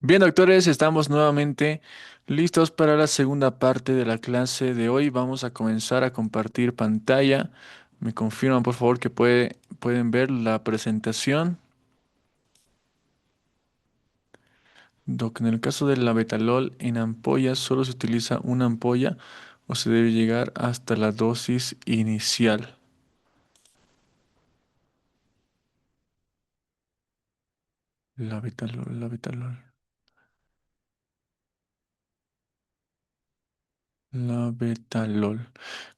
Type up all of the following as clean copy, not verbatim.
Bien, doctores, estamos nuevamente listos para la segunda parte de la clase de hoy. Vamos a comenzar a compartir pantalla. Me confirman, por favor, que pueden ver la presentación. Doc, en el caso del labetalol en ampollas, ¿solo se utiliza una ampolla o se debe llegar hasta la dosis inicial? Labetalol. Labetalol.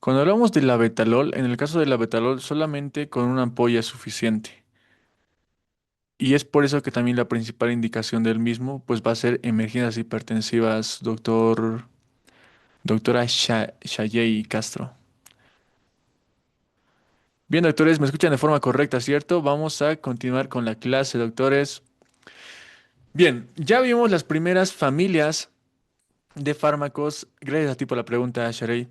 Cuando hablamos de labetalol, en el caso del labetalol, solamente con una ampolla es suficiente. Y es por eso que también la principal indicación del mismo, pues va a ser emergencias hipertensivas, doctora Shayei Castro. Bien, doctores, me escuchan de forma correcta, ¿cierto? Vamos a continuar con la clase, doctores. Bien, ya vimos las primeras familias de fármacos, gracias a ti por la pregunta, Sharei.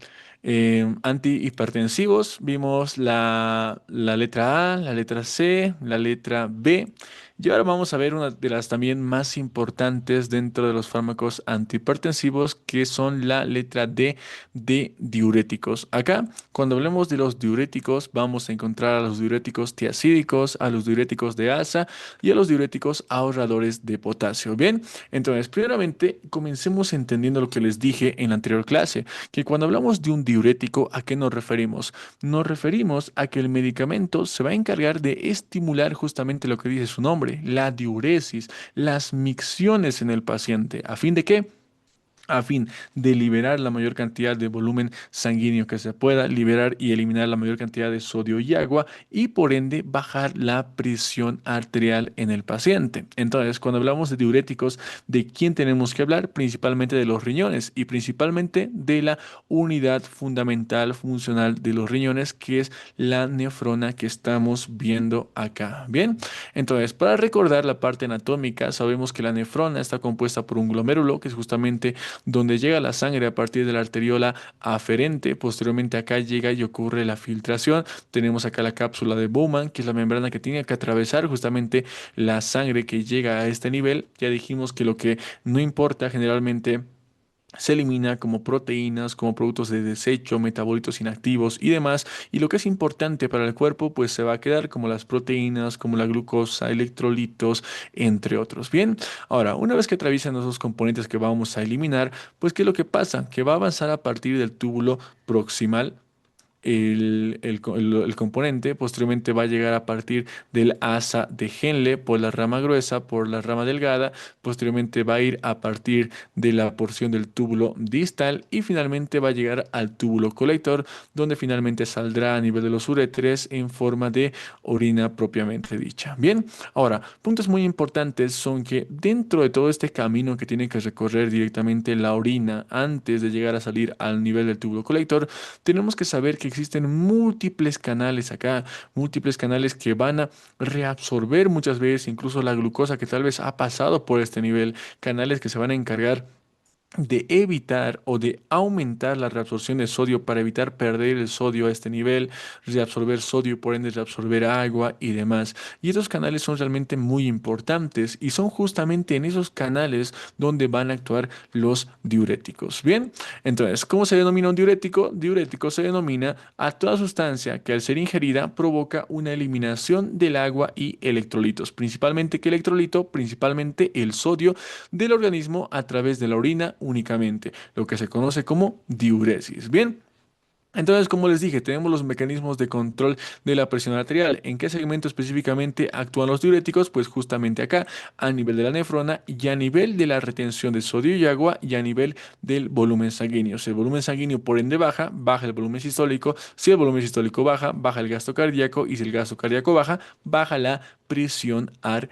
Antihipertensivos, vimos la letra A, la letra C, la letra B. Y ahora vamos a ver una de las también más importantes dentro de los fármacos antihipertensivos, que son la letra D de diuréticos. Acá, cuando hablemos de los diuréticos, vamos a encontrar a los diuréticos tiacídicos, a los diuréticos de asa y a los diuréticos ahorradores de potasio. Bien. Entonces, primeramente, comencemos entendiendo lo que les dije en la anterior clase, que cuando hablamos de un diurético, ¿a qué nos referimos? Nos referimos a que el medicamento se va a encargar de estimular justamente lo que dice su nombre, la diuresis, las micciones en el paciente. ¿A fin de qué? A fin de liberar la mayor cantidad de volumen sanguíneo que se pueda, liberar y eliminar la mayor cantidad de sodio y agua y por ende bajar la presión arterial en el paciente. Entonces, cuando hablamos de diuréticos, ¿de quién tenemos que hablar? Principalmente de los riñones y principalmente de la unidad fundamental funcional de los riñones, que es la nefrona que estamos viendo acá. Bien, entonces, para recordar la parte anatómica, sabemos que la nefrona está compuesta por un glomérulo, que es justamente donde llega la sangre a partir de la arteriola aferente. Posteriormente acá llega y ocurre la filtración. Tenemos acá la cápsula de Bowman, que es la membrana que tiene que atravesar justamente la sangre que llega a este nivel. Ya dijimos que lo que no importa generalmente se elimina como proteínas, como productos de desecho, metabolitos inactivos y demás. Y lo que es importante para el cuerpo, pues se va a quedar como las proteínas, como la glucosa, electrolitos, entre otros. Bien, ahora, una vez que atraviesan esos componentes que vamos a eliminar, pues ¿qué es lo que pasa? Que va a avanzar a partir del túbulo proximal el componente. Posteriormente va a llegar a partir del asa de Henle por la rama gruesa, por la rama delgada. Posteriormente va a ir a partir de la porción del túbulo distal y finalmente va a llegar al túbulo colector, donde finalmente saldrá a nivel de los uréteres en forma de orina propiamente dicha. Bien, ahora, puntos muy importantes son que dentro de todo este camino que tiene que recorrer directamente la orina antes de llegar a salir al nivel del túbulo colector, tenemos que saber que existen múltiples canales acá, múltiples canales que van a reabsorber muchas veces incluso la glucosa que tal vez ha pasado por este nivel, canales que se van a encargar de evitar o de aumentar la reabsorción de sodio para evitar perder el sodio a este nivel, reabsorber sodio y por ende reabsorber agua y demás. Y estos canales son realmente muy importantes y son justamente en esos canales donde van a actuar los diuréticos. Bien, entonces, ¿cómo se denomina un diurético? Diurético se denomina a toda sustancia que al ser ingerida provoca una eliminación del agua y electrolitos. Principalmente, ¿qué electrolito? Principalmente el sodio del organismo a través de la orina únicamente, lo que se conoce como diuresis. Bien. Entonces, como les dije, tenemos los mecanismos de control de la presión arterial. ¿En qué segmento específicamente actúan los diuréticos? Pues justamente acá, a nivel de la nefrona y a nivel de la retención de sodio y agua y a nivel del volumen sanguíneo. Si el volumen sanguíneo por ende baja, baja el volumen sistólico. Si el volumen sistólico baja, baja el gasto cardíaco. Y si el gasto cardíaco baja, baja la presión arterial.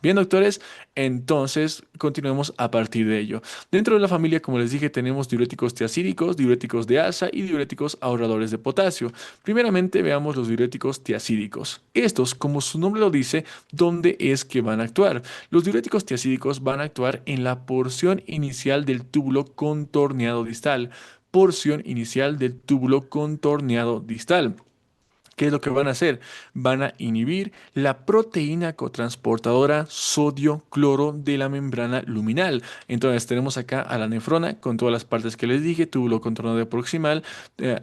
Bien, doctores, entonces continuemos a partir de ello. Dentro de la familia, como les dije, tenemos diuréticos tiacídicos, diuréticos de asa y diuréticos ahorradores de potasio. Primeramente, veamos los diuréticos tiacídicos. Estos, como su nombre lo dice, ¿dónde es que van a actuar? Los diuréticos tiacídicos van a actuar en la porción inicial del túbulo contorneado distal. Porción inicial del túbulo contorneado distal. ¿Qué es lo que van a hacer? Van a inhibir la proteína cotransportadora sodio-cloro de la membrana luminal. Entonces tenemos acá a la nefrona con todas las partes que les dije, túbulo contorneado proximal,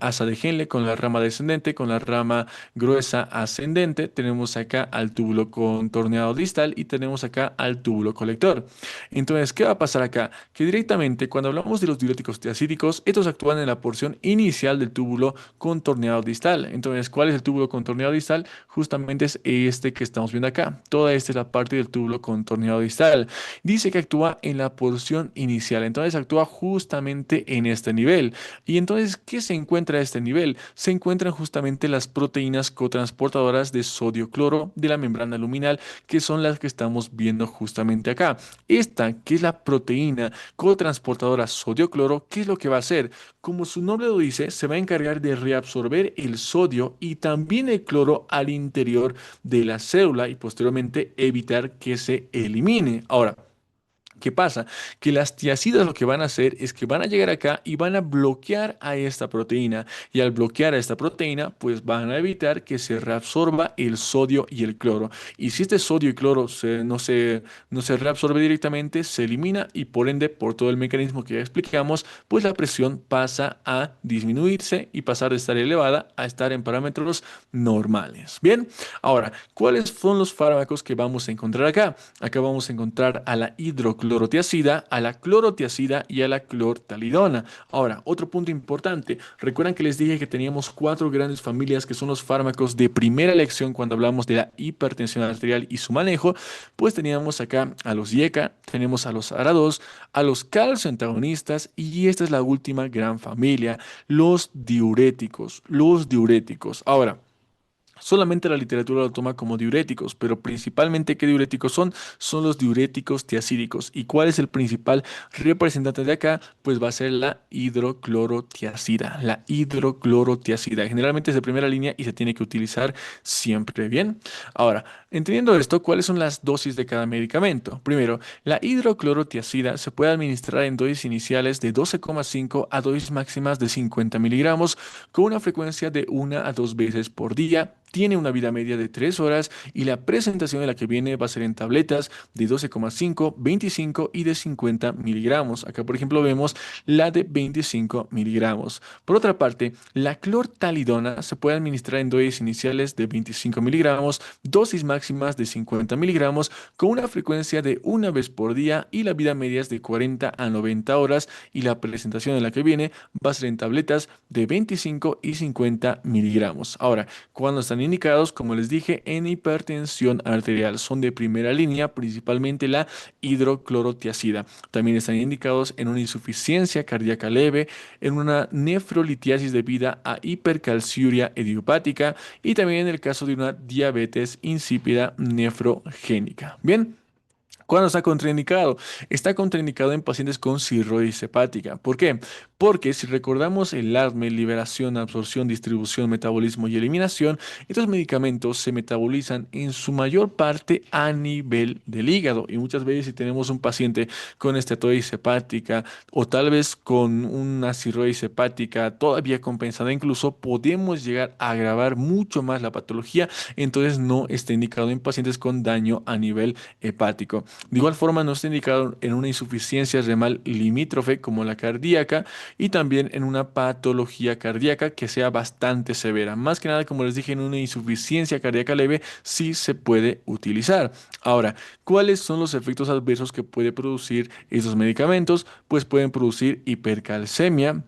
asa de Henle con la rama descendente, con la rama gruesa ascendente. Tenemos acá al túbulo contorneado distal y tenemos acá al túbulo colector. Entonces, ¿qué va a pasar acá? Que directamente cuando hablamos de los diuréticos tiacídicos, estos actúan en la porción inicial del túbulo contorneado distal. Entonces, ¿cuál es el túbulo contorneado distal? Justamente es este que estamos viendo acá. Toda esta es la parte del túbulo contorneado distal. Dice que actúa en la porción inicial. Entonces, actúa justamente en este nivel. Y entonces, ¿qué se encuentra a este nivel? Se encuentran justamente las proteínas cotransportadoras de sodio-cloro de la membrana luminal, que son las que estamos viendo justamente acá. Esta, que es la proteína cotransportadora sodio-cloro, ¿qué es lo que va a hacer? Como su nombre lo dice, se va a encargar de reabsorber el sodio y también el cloro al interior de la célula y posteriormente evitar que se elimine. Ahora, ¿qué pasa? Que las tiacidas lo que van a hacer es que van a llegar acá y van a bloquear a esta proteína. Y al bloquear a esta proteína, pues van a evitar que se reabsorba el sodio y el cloro. Y si este sodio y cloro no se reabsorbe directamente, se elimina y por ende, por todo el mecanismo que ya explicamos, pues la presión pasa a disminuirse y pasar de estar elevada a estar en parámetros normales. Bien, ahora, ¿cuáles son los fármacos que vamos a encontrar acá? Acá vamos a encontrar a la hidroclorotiazida, a la clorotiazida y a la clortalidona. Ahora, otro punto importante. Recuerdan que les dije que teníamos cuatro grandes familias que son los fármacos de primera elección cuando hablamos de la hipertensión arterial y su manejo. Pues teníamos acá a los IECA, tenemos a los ARA2, a los calcio antagonistas y esta es la última gran familia, los diuréticos. Los diuréticos. Ahora, solamente la literatura lo toma como diuréticos, pero principalmente ¿qué diuréticos son? Son los diuréticos tiacídicos. ¿Y cuál es el principal representante de acá? Pues va a ser la hidroclorotiazida. La hidroclorotiazida. Generalmente es de primera línea y se tiene que utilizar siempre bien. Ahora, entendiendo esto, ¿cuáles son las dosis de cada medicamento? Primero, la hidroclorotiazida se puede administrar en dosis iniciales de 12,5 a dosis máximas de 50 miligramos con una frecuencia de 1 a 2 veces por día. Tiene una vida media de 3 horas y la presentación de la que viene va a ser en tabletas de 12,5, 25 y de 50 miligramos. Acá, por ejemplo, vemos la de 25 miligramos. Por otra parte, la clortalidona se puede administrar en dosis iniciales de 25 miligramos, dosis máximas de 50 miligramos, con una frecuencia de 1 vez por día y la vida media es de 40 a 90 horas y la presentación en la que viene va a ser en tabletas de 25 y 50 miligramos. Ahora, cuando están indicados, como les dije, en hipertensión arterial, son de primera línea, principalmente la hidroclorotiazida. También están indicados en una insuficiencia cardíaca leve, en una nefrolitiasis debida a hipercalciuria idiopática y también en el caso de una diabetes insípida nefrogénica. Bien. ¿Cuándo está contraindicado? Está contraindicado en pacientes con cirrosis hepática. ¿Por qué? Porque si recordamos el ADME, liberación, absorción, distribución, metabolismo y eliminación, estos medicamentos se metabolizan en su mayor parte a nivel del hígado. Y muchas veces si tenemos un paciente con esteatosis hepática o tal vez con una cirrosis hepática todavía compensada, incluso podemos llegar a agravar mucho más la patología. Entonces no está indicado en pacientes con daño a nivel hepático. De igual forma, no está indicado en una insuficiencia renal limítrofe como la cardíaca y también en una patología cardíaca que sea bastante severa. Más que nada, como les dije, en una insuficiencia cardíaca leve sí se puede utilizar. Ahora, ¿cuáles son los efectos adversos que puede producir esos medicamentos? Pues pueden producir hipercalcemia,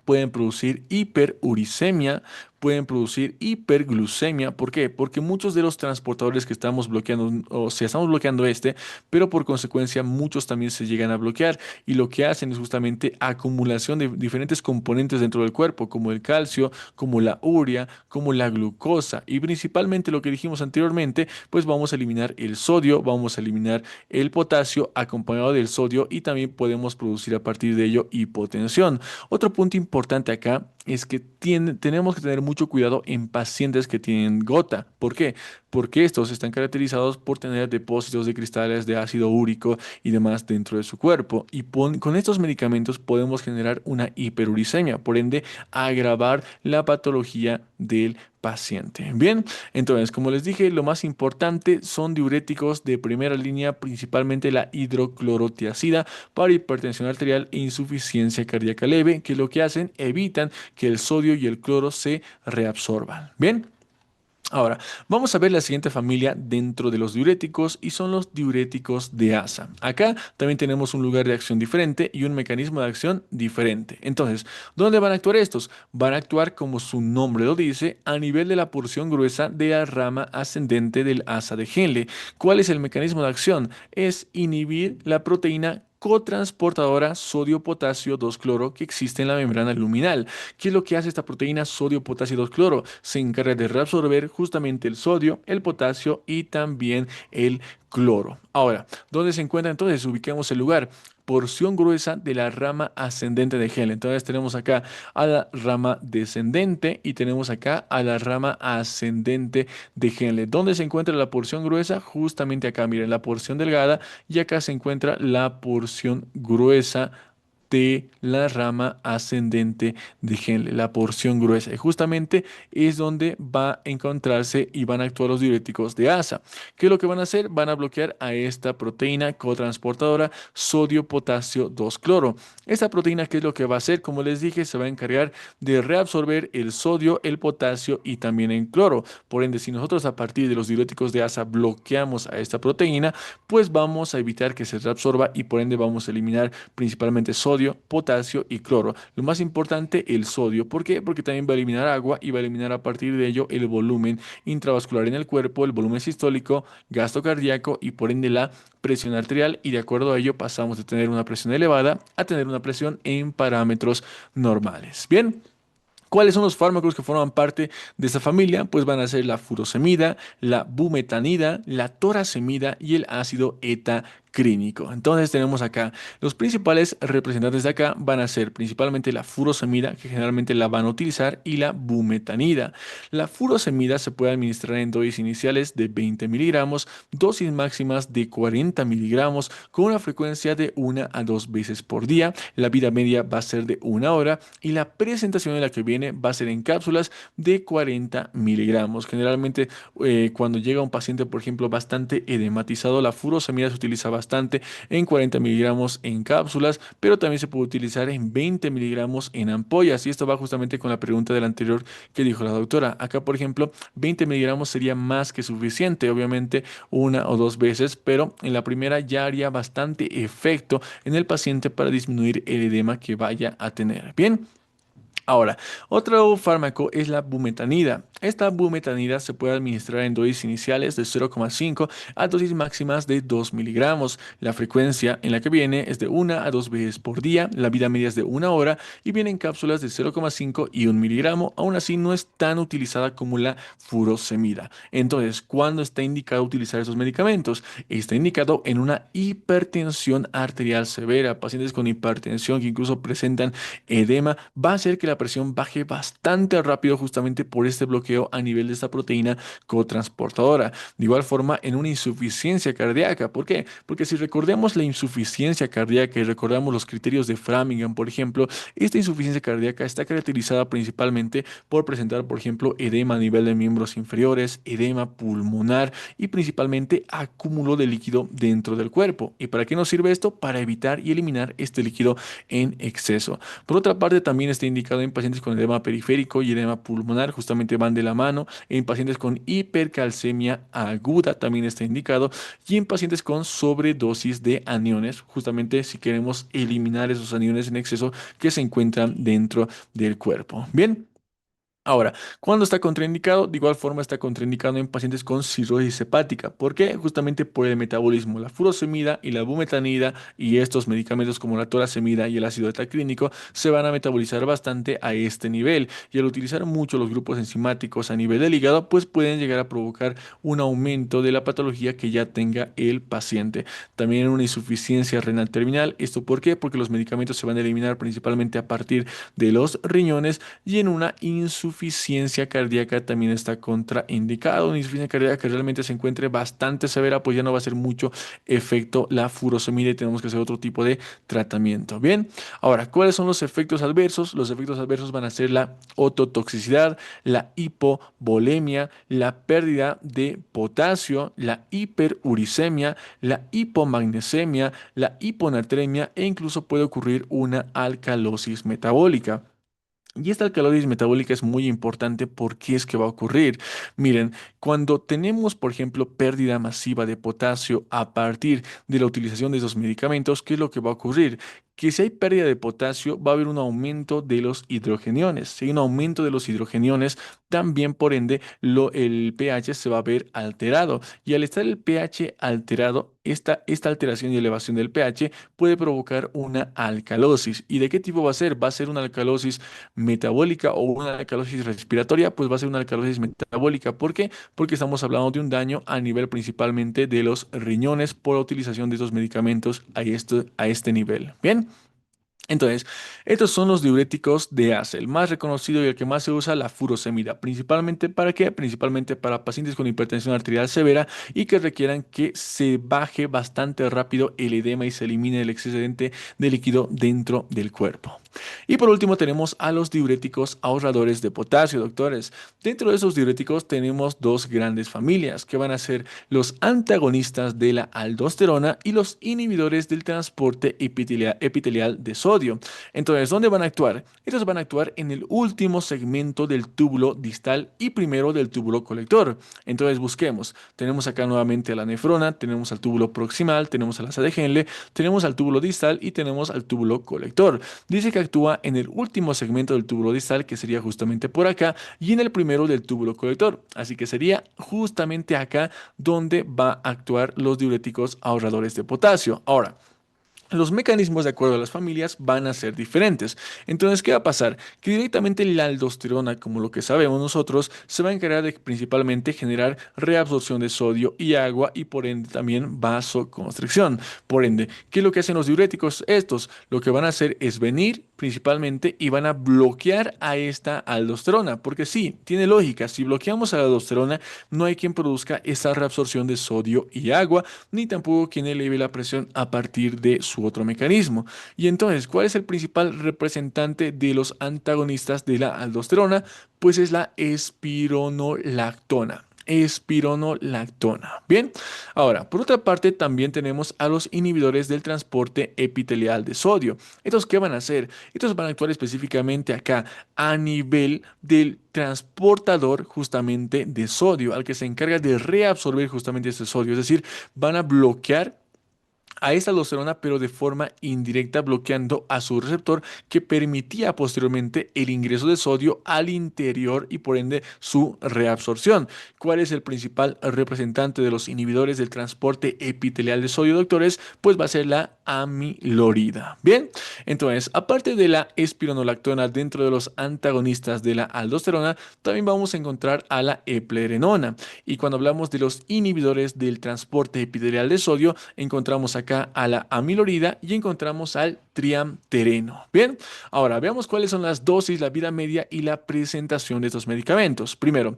pueden producir hiperuricemia, pueden producir hiperglucemia. ¿Por qué? Porque muchos de los transportadores que estamos bloqueando, o sea, estamos bloqueando este, pero por consecuencia muchos también se llegan a bloquear y lo que hacen es justamente acumulación de diferentes componentes dentro del cuerpo, como el calcio, como la urea, como la glucosa y principalmente lo que dijimos anteriormente, pues vamos a eliminar el sodio, vamos a eliminar el potasio acompañado del sodio y también podemos producir a partir de ello hipotensión. Otro punto importante acá es que tenemos que tener mucho cuidado en pacientes que tienen gota. ¿Por qué? Porque estos están caracterizados por tener depósitos de cristales de ácido úrico y demás dentro de su cuerpo. Y con estos medicamentos podemos generar una hiperuricemia, por ende agravar la patología del paciente. Bien, entonces, como les dije, lo más importante son diuréticos de primera línea, principalmente la hidroclorotiazida para hipertensión arterial e insuficiencia cardíaca leve, que lo que hacen, evitan que el sodio y el cloro se reabsorban. Bien. Ahora, vamos a ver la siguiente familia dentro de los diuréticos y son los diuréticos de asa. Acá también tenemos un lugar de acción diferente y un mecanismo de acción diferente. Entonces, ¿dónde van a actuar estos? Van a actuar, como su nombre lo dice, a nivel de la porción gruesa de la rama ascendente del asa de Henle. ¿Cuál es el mecanismo de acción? Es inhibir la proteína cotransportadora sodio-potasio 2-cloro que existe en la membrana luminal. ¿Qué es lo que hace esta proteína sodio-potasio 2-cloro? Se encarga de reabsorber justamente el sodio, el potasio y también el cloro. Ahora, ¿dónde se encuentra entonces? Ubiquemos el lugar. Porción gruesa de la rama ascendente de Henle. Entonces tenemos acá a la rama descendente y tenemos acá a la rama ascendente de Henle. ¿Dónde se encuentra la porción gruesa? Justamente acá, miren, la porción delgada y acá se encuentra la porción gruesa de la rama ascendente de Henle, la porción gruesa. Y justamente es donde va a encontrarse y van a actuar los diuréticos de asa. ¿Qué es lo que van a hacer? Van a bloquear a esta proteína cotransportadora sodio-potasio 2-cloro. Esta proteína, ¿qué es lo que va a hacer? Como les dije, se va a encargar de reabsorber el sodio, el potasio y también el cloro. Por ende, si nosotros a partir de los diuréticos de asa bloqueamos a esta proteína, pues vamos a evitar que se reabsorba y por ende vamos a eliminar principalmente sodio, potasio y cloro. Lo más importante, el sodio. ¿Por qué? Porque también va a eliminar agua y va a eliminar a partir de ello el volumen intravascular en el cuerpo, el volumen sistólico, gasto cardíaco y por ende la presión arterial y de acuerdo a ello pasamos de tener una presión elevada a tener una presión en parámetros normales. Bien. ¿Cuáles son los fármacos que forman parte de esta familia? Pues van a ser la furosemida, la bumetanida, la toracemida y el ácido etacrínico. Entonces tenemos acá los principales representantes de acá van a ser principalmente la furosemida, que generalmente la van a utilizar, y la bumetanida. La furosemida se puede administrar en dosis iniciales de 20 miligramos, dosis máximas de 40 miligramos, con una frecuencia de 1 a 2 veces por día. La vida media va a ser de 1 hora y la presentación en la que viene va a ser en cápsulas de 40 miligramos. Generalmente cuando llega un paciente, por ejemplo, bastante edematizado, la furosemida se utiliza bastante en 40 miligramos en cápsulas, pero también se puede utilizar en 20 miligramos en ampollas. Y esto va justamente con la pregunta del anterior que dijo la doctora. Acá, por ejemplo, 20 miligramos sería más que suficiente, obviamente 1 o 2 veces, pero en la primera ya haría bastante efecto en el paciente para disminuir el edema que vaya a tener. Bien. Ahora, otro fármaco es la bumetanida. Esta bumetanida se puede administrar en dosis iniciales de 0,5 a dosis máximas de 2 miligramos. La frecuencia en la que viene es de 1 a 2 veces por día, la vida media es de 1 hora y viene en cápsulas de 0,5 y 1 miligramo. Aún así, no es tan utilizada como la furosemida. Entonces, ¿cuándo está indicado utilizar esos medicamentos? Está indicado en una hipertensión arterial severa. Pacientes con hipertensión que incluso presentan edema, va a hacer que la presión baje bastante rápido justamente por este bloqueo a nivel de esta proteína cotransportadora. De igual forma, en una insuficiencia cardíaca. ¿Por qué? Porque si recordamos la insuficiencia cardíaca y recordamos los criterios de Framingham, por ejemplo, esta insuficiencia cardíaca está caracterizada principalmente por presentar, por ejemplo, edema a nivel de miembros inferiores, edema pulmonar y principalmente acúmulo de líquido dentro del cuerpo. ¿Y para qué nos sirve esto? Para evitar y eliminar este líquido en exceso. Por otra parte, también está indicado en pacientes con edema periférico y edema pulmonar, justamente van de la mano. En pacientes con hipercalcemia aguda también está indicado. Y en pacientes con sobredosis de aniones, justamente si queremos eliminar esos aniones en exceso que se encuentran dentro del cuerpo. Bien. Ahora, ¿cuándo está contraindicado? De igual forma está contraindicado en pacientes con cirrosis hepática. ¿Por qué? Justamente por el metabolismo. La furosemida y la bumetanida y estos medicamentos como la toracemida y el ácido etaclínico se van a metabolizar bastante a este nivel. Y al utilizar mucho los grupos enzimáticos a nivel del hígado, pues pueden llegar a provocar un aumento de la patología que ya tenga el paciente. También una insuficiencia renal terminal. ¿Esto por qué? Porque los medicamentos se van a eliminar principalmente a partir de los riñones y en una insuficiencia insuficiencia cardíaca también está contraindicado. Una insuficiencia cardíaca que realmente se encuentre bastante severa, pues ya no va a hacer mucho efecto la furosemida y tenemos que hacer otro tipo de tratamiento. Bien, ahora, ¿cuáles son los efectos adversos? Los efectos adversos van a ser la ototoxicidad, la hipovolemia, la pérdida de potasio, la hiperuricemia, la hipomagnesemia, la hiponatremia e incluso puede ocurrir una alcalosis metabólica. Y esta alcalosis metabólica es muy importante porque es que va a ocurrir. Miren, cuando tenemos, por ejemplo, pérdida masiva de potasio a partir de la utilización de esos medicamentos, ¿qué es lo que va a ocurrir? Que si hay pérdida de potasio, va a haber un aumento de los hidrogeniones. Si hay un aumento de los hidrogeniones, también por ende el pH se va a ver alterado. Y al estar el pH alterado, esta alteración y elevación del pH puede provocar una alcalosis. ¿Y de qué tipo va a ser? Va a ser una alcalosis metabólica o una alcalosis respiratoria, pues va a ser una alcalosis metabólica. ¿Por qué? Porque estamos hablando de un daño a nivel principalmente de los riñones por la utilización de estos medicamentos a este nivel. Bien. Entonces, estos son los diuréticos de ACE. El más reconocido y el que más se usa, la furosemida. ¿Principalmente para qué? Principalmente para pacientes con hipertensión arterial severa y que requieran que se baje bastante rápido el edema y se elimine el excedente de líquido dentro del cuerpo. Y por último tenemos a los diuréticos ahorradores de potasio, doctores. Dentro de esos diuréticos tenemos dos grandes familias que van a ser los antagonistas de la aldosterona y los inhibidores del transporte epitelial de sodio. Entonces, ¿dónde van a actuar? Estos van a actuar en el último segmento del túbulo distal y primero del túbulo colector. Entonces, busquemos. Tenemos acá nuevamente a la nefrona, tenemos al túbulo proximal, tenemos a la asa de Henle, tenemos al túbulo distal y tenemos al túbulo colector. Dice que actúa en el último segmento del túbulo distal, que sería justamente por acá, y en el primero del túbulo colector. Así que sería justamente acá donde va a actuar los diuréticos ahorradores de potasio. Ahora, los mecanismos de acuerdo a las familias van a ser diferentes. Entonces, ¿qué va a pasar? Que directamente la aldosterona, como lo que sabemos nosotros, se va a encargar de principalmente generar reabsorción de sodio y agua y por ende también vasoconstricción. Por ende, ¿qué es lo que hacen los diuréticos? Estos lo que van a hacer es venir principalmente y van a bloquear a esta aldosterona, porque sí, tiene lógica, si bloqueamos a la aldosterona, no hay quien produzca esa reabsorción de sodio y agua, ni tampoco quien eleve la presión a partir de su otro mecanismo. Y entonces, ¿cuál es el principal representante de los antagonistas de la aldosterona? Pues es la espironolactona. Espironolactona. Bien, ahora, por otra parte, también tenemos a los inhibidores del transporte epitelial de sodio. ¿Estos qué van a hacer? Estos van a actuar específicamente acá a nivel del transportador justamente de sodio, al que se encarga de reabsorber justamente este sodio. Es decir, van a bloquear a esta aldosterona, pero de forma indirecta, bloqueando a su receptor que permitía posteriormente el ingreso de sodio al interior y por ende su reabsorción. ¿Cuál es el principal representante de los inhibidores del transporte epitelial de sodio, doctores? Pues va a ser la amilorida. Bien, entonces, aparte de la espironolactona dentro de los antagonistas de la aldosterona, también vamos a encontrar a la eplerenona. Y cuando hablamos de los inhibidores del transporte epitelial de sodio, encontramos acá a la amilorida y encontramos al triamtereno. Bien, ahora veamos cuáles son las dosis, la vida media y la presentación de estos medicamentos. Primero,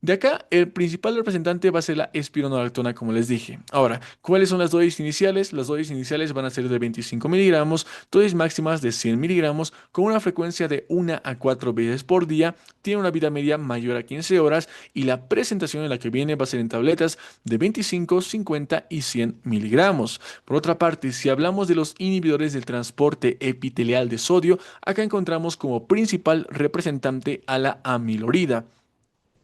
de acá, el principal representante va a ser la espironolactona, como les dije. Ahora, ¿cuáles son las dosis iniciales? Las dosis iniciales van a ser de 25 miligramos, dosis máximas de 100 miligramos, con una frecuencia de 1 a 4 veces por día, tiene una vida media mayor a 15 horas y la presentación en la que viene va a ser en tabletas de 25, 50 y 100 miligramos. Por otra parte, si hablamos de los inhibidores del transporte epitelial de sodio, acá encontramos como principal representante a la amilorida.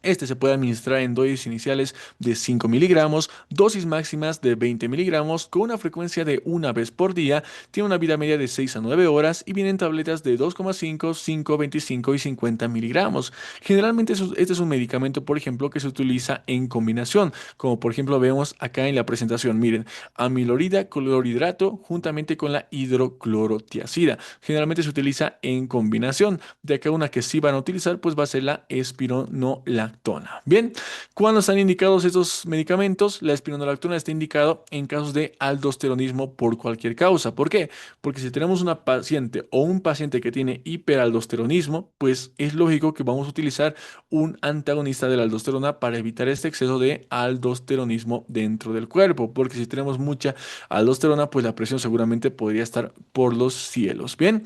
Este se puede administrar en dosis iniciales de 5 miligramos, dosis máximas de 20 miligramos, con una frecuencia de una vez por día, tiene una vida media de 6 a 9 horas y vienen tabletas de 2,5, 5, 25 y 50 miligramos. Generalmente este es un medicamento, por ejemplo, que se utiliza en combinación, como por ejemplo vemos acá en la presentación. Miren, amilorida clorhidrato juntamente con la hidroclorotiazida. Generalmente se utiliza en combinación. De acá una que sí van a utilizar, pues va a ser la espironolactona. espironolactona. Bien, ¿cuándo están indicados estos medicamentos? La espironolactona está indicado en casos de aldosteronismo por cualquier causa. ¿Por qué? Porque si tenemos una paciente o un paciente que tiene hiperaldosteronismo, pues es lógico que vamos a utilizar un antagonista de la aldosterona para evitar este exceso de aldosteronismo dentro del cuerpo, porque si tenemos mucha aldosterona, pues la presión seguramente podría estar por los cielos. Bien.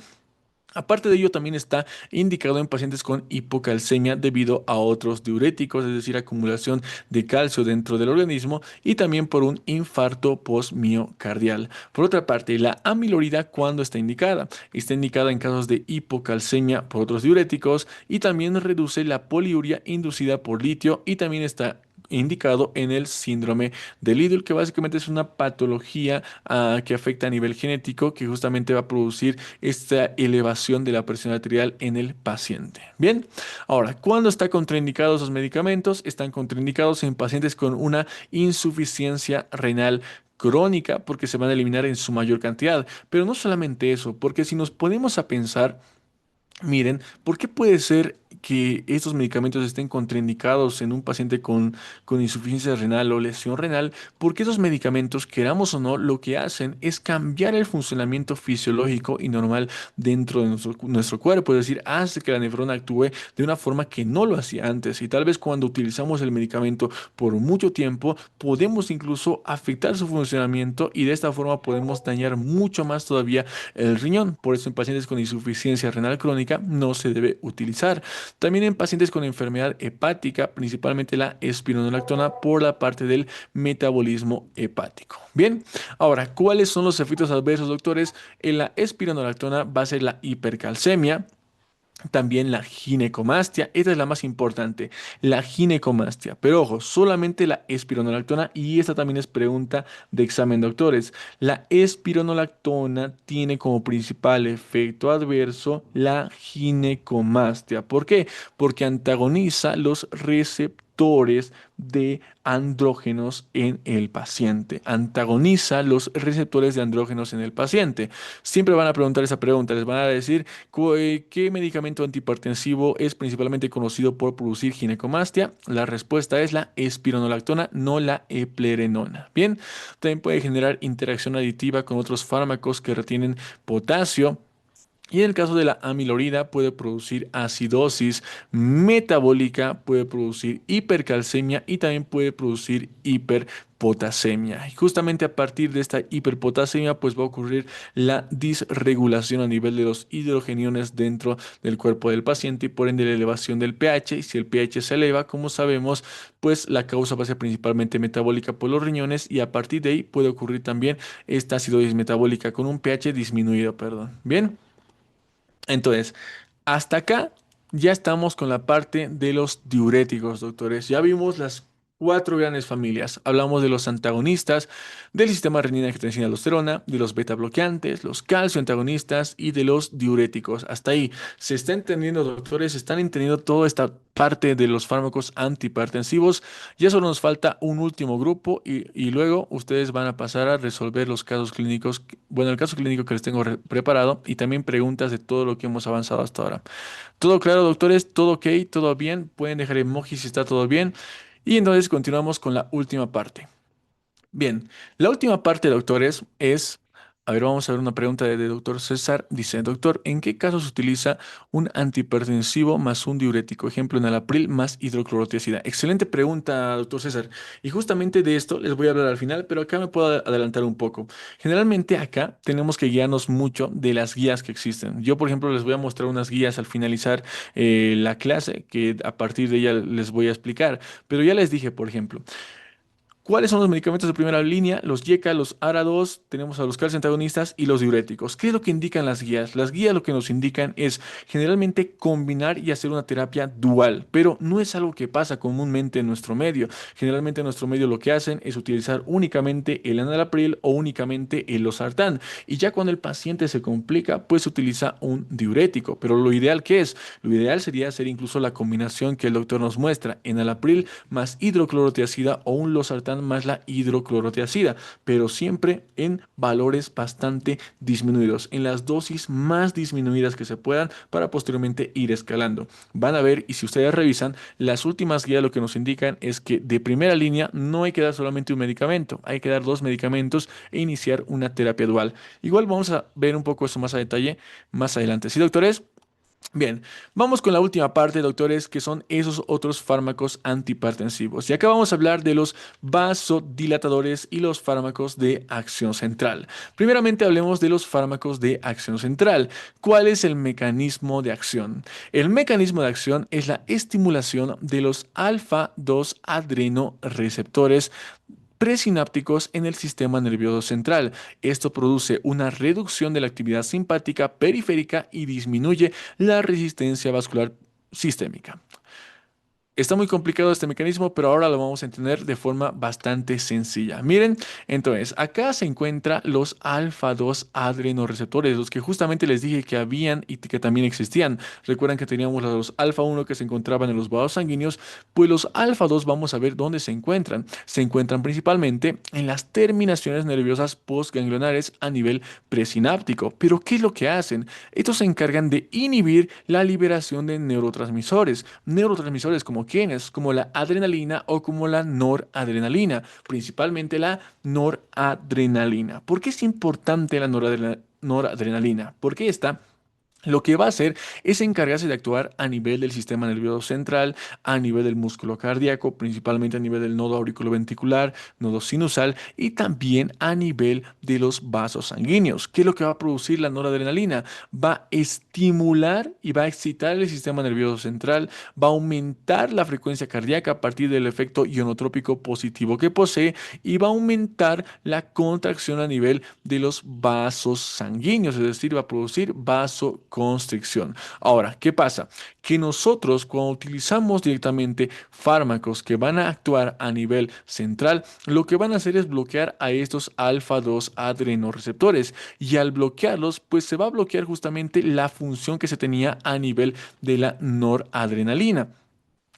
Aparte de ello, también está indicado en pacientes con hipocalcemia debido a otros diuréticos, es decir, acumulación de calcio dentro del organismo y también por un infarto postmiocardial. Por otra parte, la amilorida, ¿cuándo está indicada? Está indicada en casos de hipocalcemia por otros diuréticos y también reduce la poliuria inducida por litio y también está indicado en el síndrome de Liddle, que básicamente es una patología que afecta a nivel genético, que justamente va a producir esta elevación de la presión arterial en el paciente. Bien, ahora, ¿cuándo están contraindicados los medicamentos? Están contraindicados en pacientes con una insuficiencia renal crónica, porque se van a eliminar en su mayor cantidad. Pero no solamente eso, porque si nos ponemos a pensar, miren, ¿por qué puede ser que estos medicamentos estén contraindicados en un paciente con insuficiencia renal o lesión renal? Porque esos medicamentos, queramos o no, lo que hacen es cambiar el funcionamiento fisiológico y normal dentro de nuestro cuerpo, es decir, hace que la nefrona actúe de una forma que no lo hacía antes. Y tal vez cuando utilizamos el medicamento por mucho tiempo, podemos incluso afectar su funcionamiento y de esta forma podemos dañar mucho más todavía el riñón. Por eso en pacientes con insuficiencia renal crónica no se debe utilizar. También en pacientes con enfermedad hepática, principalmente la espironolactona por la parte del metabolismo hepático. Bien, ahora, ¿cuáles son los efectos adversos, doctores? En la espironolactona va a ser la hipercalcemia, también la ginecomastia, esta es la más importante, la ginecomastia. Pero ojo, solamente la espironolactona y esta también es pregunta de examen, doctores. La espironolactona tiene como principal efecto adverso la ginecomastia. ¿Por qué? Porque antagoniza los receptores de andrógenos en el paciente. Antagoniza los receptores de andrógenos en el paciente. Siempre van a preguntar esa pregunta, les van a decir ¿qué medicamento antihipertensivo es principalmente conocido por producir ginecomastia? La respuesta es la espironolactona, no la eplerenona. Bien, también puede generar interacción aditiva con otros fármacos que retienen potasio. Y en el caso de la amilorida puede producir acidosis metabólica, puede producir hipercalcemia y también puede producir hiperpotasemia. Y justamente a partir de esta hiperpotasemia pues va a ocurrir la disregulación a nivel de los hidrogeniones dentro del cuerpo del paciente y por ende la elevación del pH. Y si el pH se eleva, como sabemos, pues la causa va a ser principalmente metabólica por los riñones y a partir de ahí puede ocurrir también esta acidosis metabólica con un pH disminuido, perdón. Bien. Entonces, hasta acá ya estamos con la parte de los diuréticos, doctores. Ya vimos las cuatro grandes familias. Hablamos de los antagonistas, del sistema renina-angiotensina-aldosterona, de los beta bloqueantes, los calcio antagonistas y de los diuréticos. Hasta ahí. ¿Se está entendiendo, doctores? ¿Se están entendiendo toda esta parte de los fármacos antihipertensivos? Ya solo nos falta un último grupo y luego ustedes van a pasar a resolver los casos clínicos, bueno, el caso clínico que les tengo preparado y también preguntas de todo lo que hemos avanzado hasta ahora. ¿Todo claro, doctores? ¿Todo ok? ¿Todo bien? Pueden dejar emoji si está todo bien. Y entonces continuamos con la última parte. Bien, la última parte, doctores, es, a ver, vamos a ver una pregunta de doctor César. Dice, doctor, ¿en qué casos se utiliza un antihipertensivo más un diurético? Ejemplo, enalapril más hidroclorotiazida. Excelente pregunta, doctor César. Y justamente de esto les voy a hablar al final, pero acá me puedo adelantar un poco. Generalmente acá tenemos que guiarnos mucho de las guías que existen. Yo, por ejemplo, les voy a mostrar unas guías al finalizar la clase, que a partir de ella les voy a explicar. Pero ya les dije, por ejemplo, ¿cuáles son los medicamentos de primera línea? Los YECA, los ARA2, tenemos a los calcio antagonistas y los diuréticos. ¿Qué es lo que indican las guías? Las guías lo que nos indican es generalmente combinar y hacer una terapia dual, pero no es algo que pasa comúnmente en nuestro medio. Generalmente en nuestro medio lo que hacen es utilizar únicamente el enalapril o únicamente el losartán. Y ya cuando el paciente se complica, pues se utiliza un diurético. Pero lo ideal, ¿qué es? Lo ideal sería hacer incluso la combinación que el doctor nos muestra, enalapril más hidroclorotiazida o un losartán loperamida más la hidroclorotiazida, pero siempre en valores bastante disminuidos, en las dosis más disminuidas que se puedan para posteriormente ir escalando. Van a ver, y si ustedes revisan, las últimas guías lo que nos indican es que de primera línea no hay que dar solamente un medicamento, hay que dar dos medicamentos e iniciar una terapia dual. Igual vamos a ver un poco eso más a detalle más adelante. ¿Sí, doctores? Bien, vamos con la última parte, doctores, que son esos otros fármacos antihipertensivos. Y acá vamos a hablar de los vasodilatadores y los fármacos de acción central. Primeramente hablemos de los fármacos de acción central. ¿Cuál es el mecanismo de acción? El mecanismo de acción es la estimulación de los alfa-2 adrenoreceptores presinápticos en el sistema nervioso central. Esto produce una reducción de la actividad simpática periférica y disminuye la resistencia vascular sistémica. Está muy complicado este mecanismo, pero ahora lo vamos a entender de forma bastante sencilla. Miren, entonces, acá se encuentran los alfa-2 adrenoreceptores, los que justamente les dije que habían y que también existían. Recuerdan que teníamos los alfa-1 que se encontraban en los vasos sanguíneos, pues los alfa-2 vamos a ver dónde se encuentran. Se encuentran principalmente en las terminaciones nerviosas postganglionares a nivel presináptico. Pero ¿qué es lo que hacen? Estos se encargan de inhibir la liberación de neurotransmisores como quiénes, como la adrenalina o como la noradrenalina, principalmente la noradrenalina. ¿Por qué es importante la noradrenalina? Porque esta lo que va a hacer es encargarse de actuar a nivel del sistema nervioso central, a nivel del músculo cardíaco, principalmente a nivel del nodo auriculoventricular, nodo sinusal y también a nivel de los vasos sanguíneos. ¿Qué es lo que va a producir la noradrenalina? Va a estimular y va a excitar el sistema nervioso central, va a aumentar la frecuencia cardíaca a partir del efecto ionotrópico positivo que posee y va a aumentar la contracción a nivel de los vasos sanguíneos, es decir, va a producir vasoconstricción. Ahora, ¿qué pasa? Que nosotros cuando utilizamos directamente fármacos que van a actuar a nivel central, lo que van a hacer es bloquear a estos alfa-2 adrenoreceptores y al bloquearlos, pues se va a bloquear justamente la función que se tenía a nivel de la noradrenalina.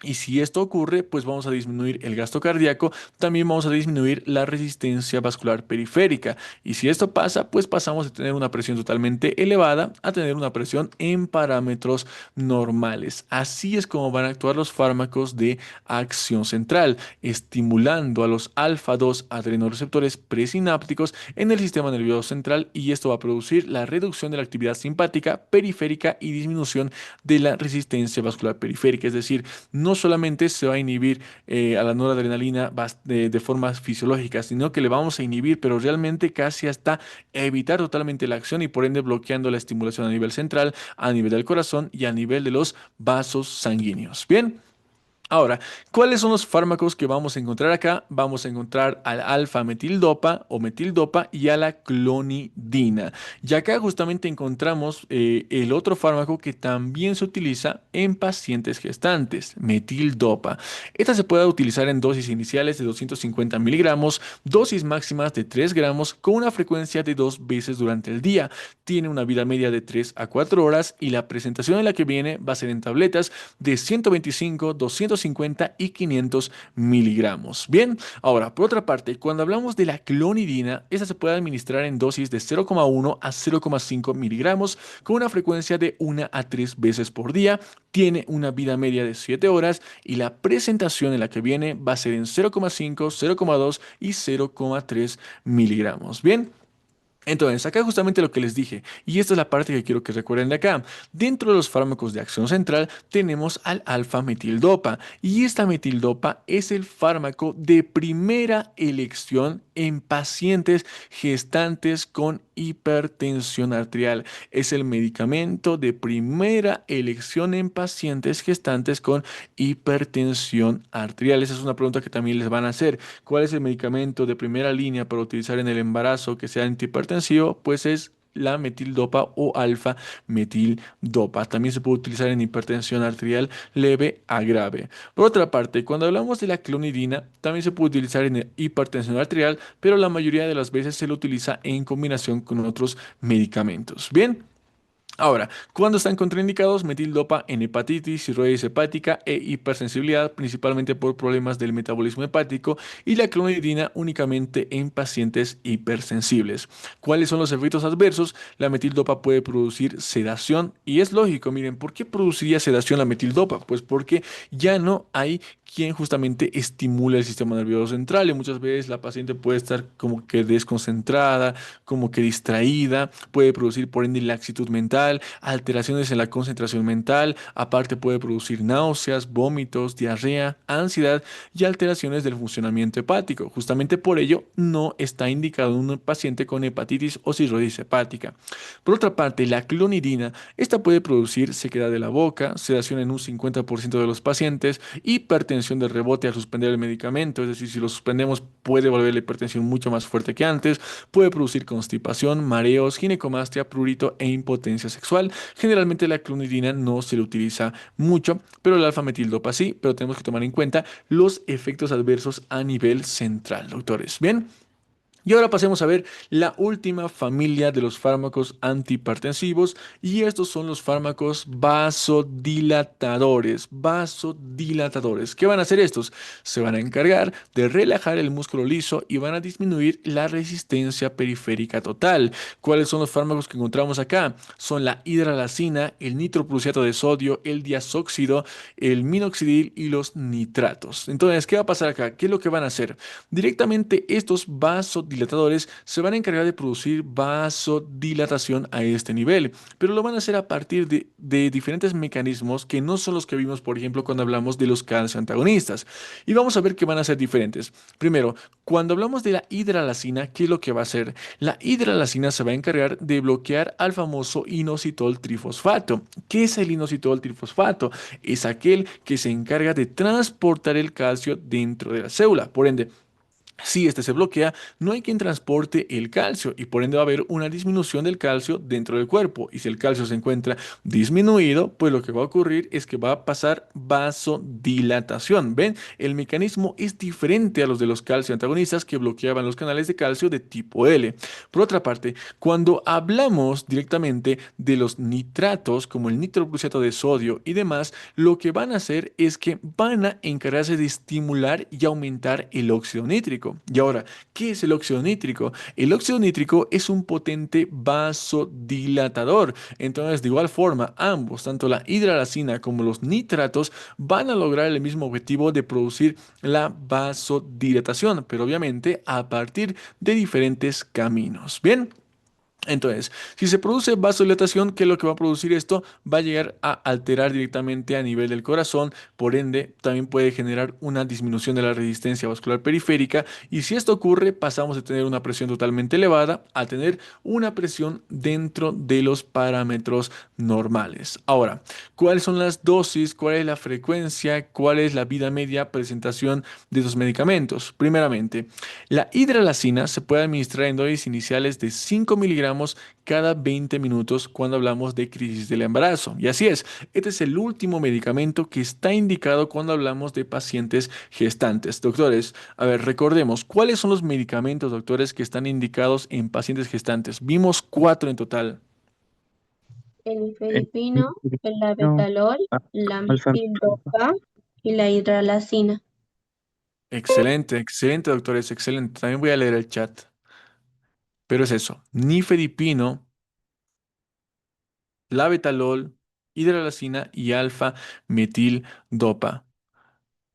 Y si esto ocurre, pues vamos a disminuir el gasto cardíaco, también vamos a disminuir la resistencia vascular periférica. Y si esto pasa, pues pasamos de tener una presión totalmente elevada a tener una presión en parámetros normales. Así es como van a actuar los fármacos de acción central, estimulando a los alfa-2 adrenoreceptores presinápticos en el sistema nervioso central y esto va a producir la reducción de la actividad simpática periférica y disminución de la resistencia vascular periférica. Es decir, no solamente se va a inhibir a la noradrenalina de forma fisiológica, sino que le vamos a inhibir, pero realmente casi hasta evitar totalmente la acción y por ende bloqueando la estimulación a nivel central, a nivel del corazón y a nivel de los vasos sanguíneos. Bien. Ahora, ¿cuáles son los fármacos que vamos a encontrar acá? Vamos a encontrar al alfa-metildopa o metildopa y a la clonidina. Y acá justamente encontramos el otro fármaco que también se utiliza en pacientes gestantes, metildopa. Esta se puede utilizar en dosis iniciales de 250 miligramos, dosis máximas de 3 gramos con una frecuencia de 2 veces durante el día. Tiene una vida media de 3 a 4 horas y la presentación en la que viene va a ser en tabletas de 125, 250 y 500 miligramos. Bien, ahora, por otra parte, cuando hablamos de la clonidina, esta se puede administrar en dosis de 0,1 a 0,5 miligramos con una frecuencia de 1 a 3 veces por día. Tiene una vida media de 7 horas y la presentación en la que viene va a ser en 0,5, 0,2 y 0,3 miligramos. Bien. Entonces, acá justamente lo que les dije, y esta es la parte que quiero que recuerden de acá. Dentro de los fármacos de acción central tenemos al alfa-metildopa, y esta metildopa es el fármaco de primera elección en pacientes gestantes con hipertensión arterial. Es el medicamento de primera elección en pacientes gestantes con hipertensión arterial. Esa es una pregunta que también les van a hacer. ¿Cuál es el medicamento de primera línea para utilizar en el embarazo que sea antihipertensivo? Pues es la metildopa o alfa metildopa. También se puede utilizar en hipertensión arterial leve a grave. Por otra parte, cuando hablamos de la clonidina, también se puede utilizar en hipertensión arterial, pero la mayoría de las veces se lo utiliza en combinación con otros medicamentos. Bien. Ahora, cuando están contraindicados, metildopa en hepatitis, cirrosis hepática e hipersensibilidad, principalmente por problemas del metabolismo hepático, y la clonidina únicamente en pacientes hipersensibles. ¿Cuáles son los efectos adversos? La metildopa puede producir sedación y es lógico, miren, ¿por qué produciría sedación la metildopa? Pues porque ya no hay quien justamente estimule el sistema nervioso central y muchas veces la paciente puede estar como que desconcentrada, como que distraída, puede producir por ende laxitud mental, alteraciones en la concentración mental, aparte puede producir náuseas, vómitos, diarrea, ansiedad y alteraciones del funcionamiento hepático. Justamente por ello no está indicado en un paciente con hepatitis o cirrosis hepática. Por otra parte, la clonidina, esta puede producir sequedad de la boca, sedación en un 50% de los pacientes, hipertensión de rebote al suspender el medicamento, es decir, si lo suspendemos puede volver la hipertensión mucho más fuerte que antes, puede producir constipación, mareos, ginecomastia, prurito e impotencia sexual. Generalmente la clonidina no se le utiliza mucho, pero el alfa-metildopa sí, pero tenemos que tomar en cuenta los efectos adversos a nivel central, doctores. Bien. Y ahora pasemos a ver la última familia de los fármacos antihipertensivos y estos son los fármacos vasodilatadores. Vasodilatadores. ¿Qué van a hacer estos? Se van a encargar de relajar el músculo liso y van a disminuir la resistencia periférica total. ¿Cuáles son los fármacos que encontramos acá? Son la hidralazina, el nitroprusiato de sodio, el diazóxido, el minoxidil y los nitratos. Entonces, ¿qué va a pasar acá? ¿Qué es lo que van a hacer? Directamente estos vasodilatadores se van a encargar de producir vasodilatación a este nivel, pero lo van a hacer a partir de diferentes mecanismos que no son los que vimos, por ejemplo, cuando hablamos de los calcio antagonistas. Y vamos a ver que van a ser diferentes. Primero, cuando hablamos de la hidralazina, ¿qué es lo que va a hacer? La hidralazina se va a encargar de bloquear al famoso inositol trifosfato. ¿Qué es el inositol trifosfato? Es aquel que se encarga de transportar el calcio dentro de la célula. Por ende, si este se bloquea, no hay quien transporte el calcio y por ende va a haber una disminución del calcio dentro del cuerpo. Y si el calcio se encuentra disminuido, pues lo que va a ocurrir es que va a pasar vasodilatación. ¿Ven? El mecanismo es diferente a los de los calcio antagonistas que bloqueaban los canales de calcio de tipo L. Por otra parte, cuando hablamos directamente de los nitratos, como el nitroprusiato de sodio y demás, lo que van a hacer es que van a encargarse de estimular y aumentar el óxido nítrico. Y ahora, ¿qué es el óxido nítrico? El óxido nítrico es un potente vasodilatador. Entonces, de igual forma, ambos, tanto la hidralazina como los nitratos, van a lograr el mismo objetivo de producir la vasodilatación, pero obviamente a partir de diferentes caminos. Bien. Entonces, si se produce vasodilatación, ¿qué es lo que va a producir esto? Va a llegar a alterar directamente a nivel del corazón, por ende, también puede generar una disminución de la resistencia vascular periférica y si esto ocurre, pasamos de tener una presión totalmente elevada a tener una presión dentro de los parámetros normales. Ahora, ¿cuáles son las dosis? ¿Cuál es la frecuencia? ¿Cuál es la vida media presentación de estos medicamentos? Primeramente, la hidralazina se puede administrar en dosis iniciales de 5 miligramos cada 20 minutos cuando hablamos de crisis del embarazo. Y así es, este es el último medicamento que está indicado cuando hablamos de pacientes gestantes. Doctores, a ver, recordemos, ¿cuáles son los medicamentos, doctores, que están indicados en pacientes gestantes? Vimos cuatro en total. El El nifedipino, el filipino, labetalol, a- la alfa, metildopa y la hidralazina. Excelente, excelente, doctores, excelente. También voy a leer el chat. Pero es eso, nifedipino, labetalol, hidralazina y alfa metildopa.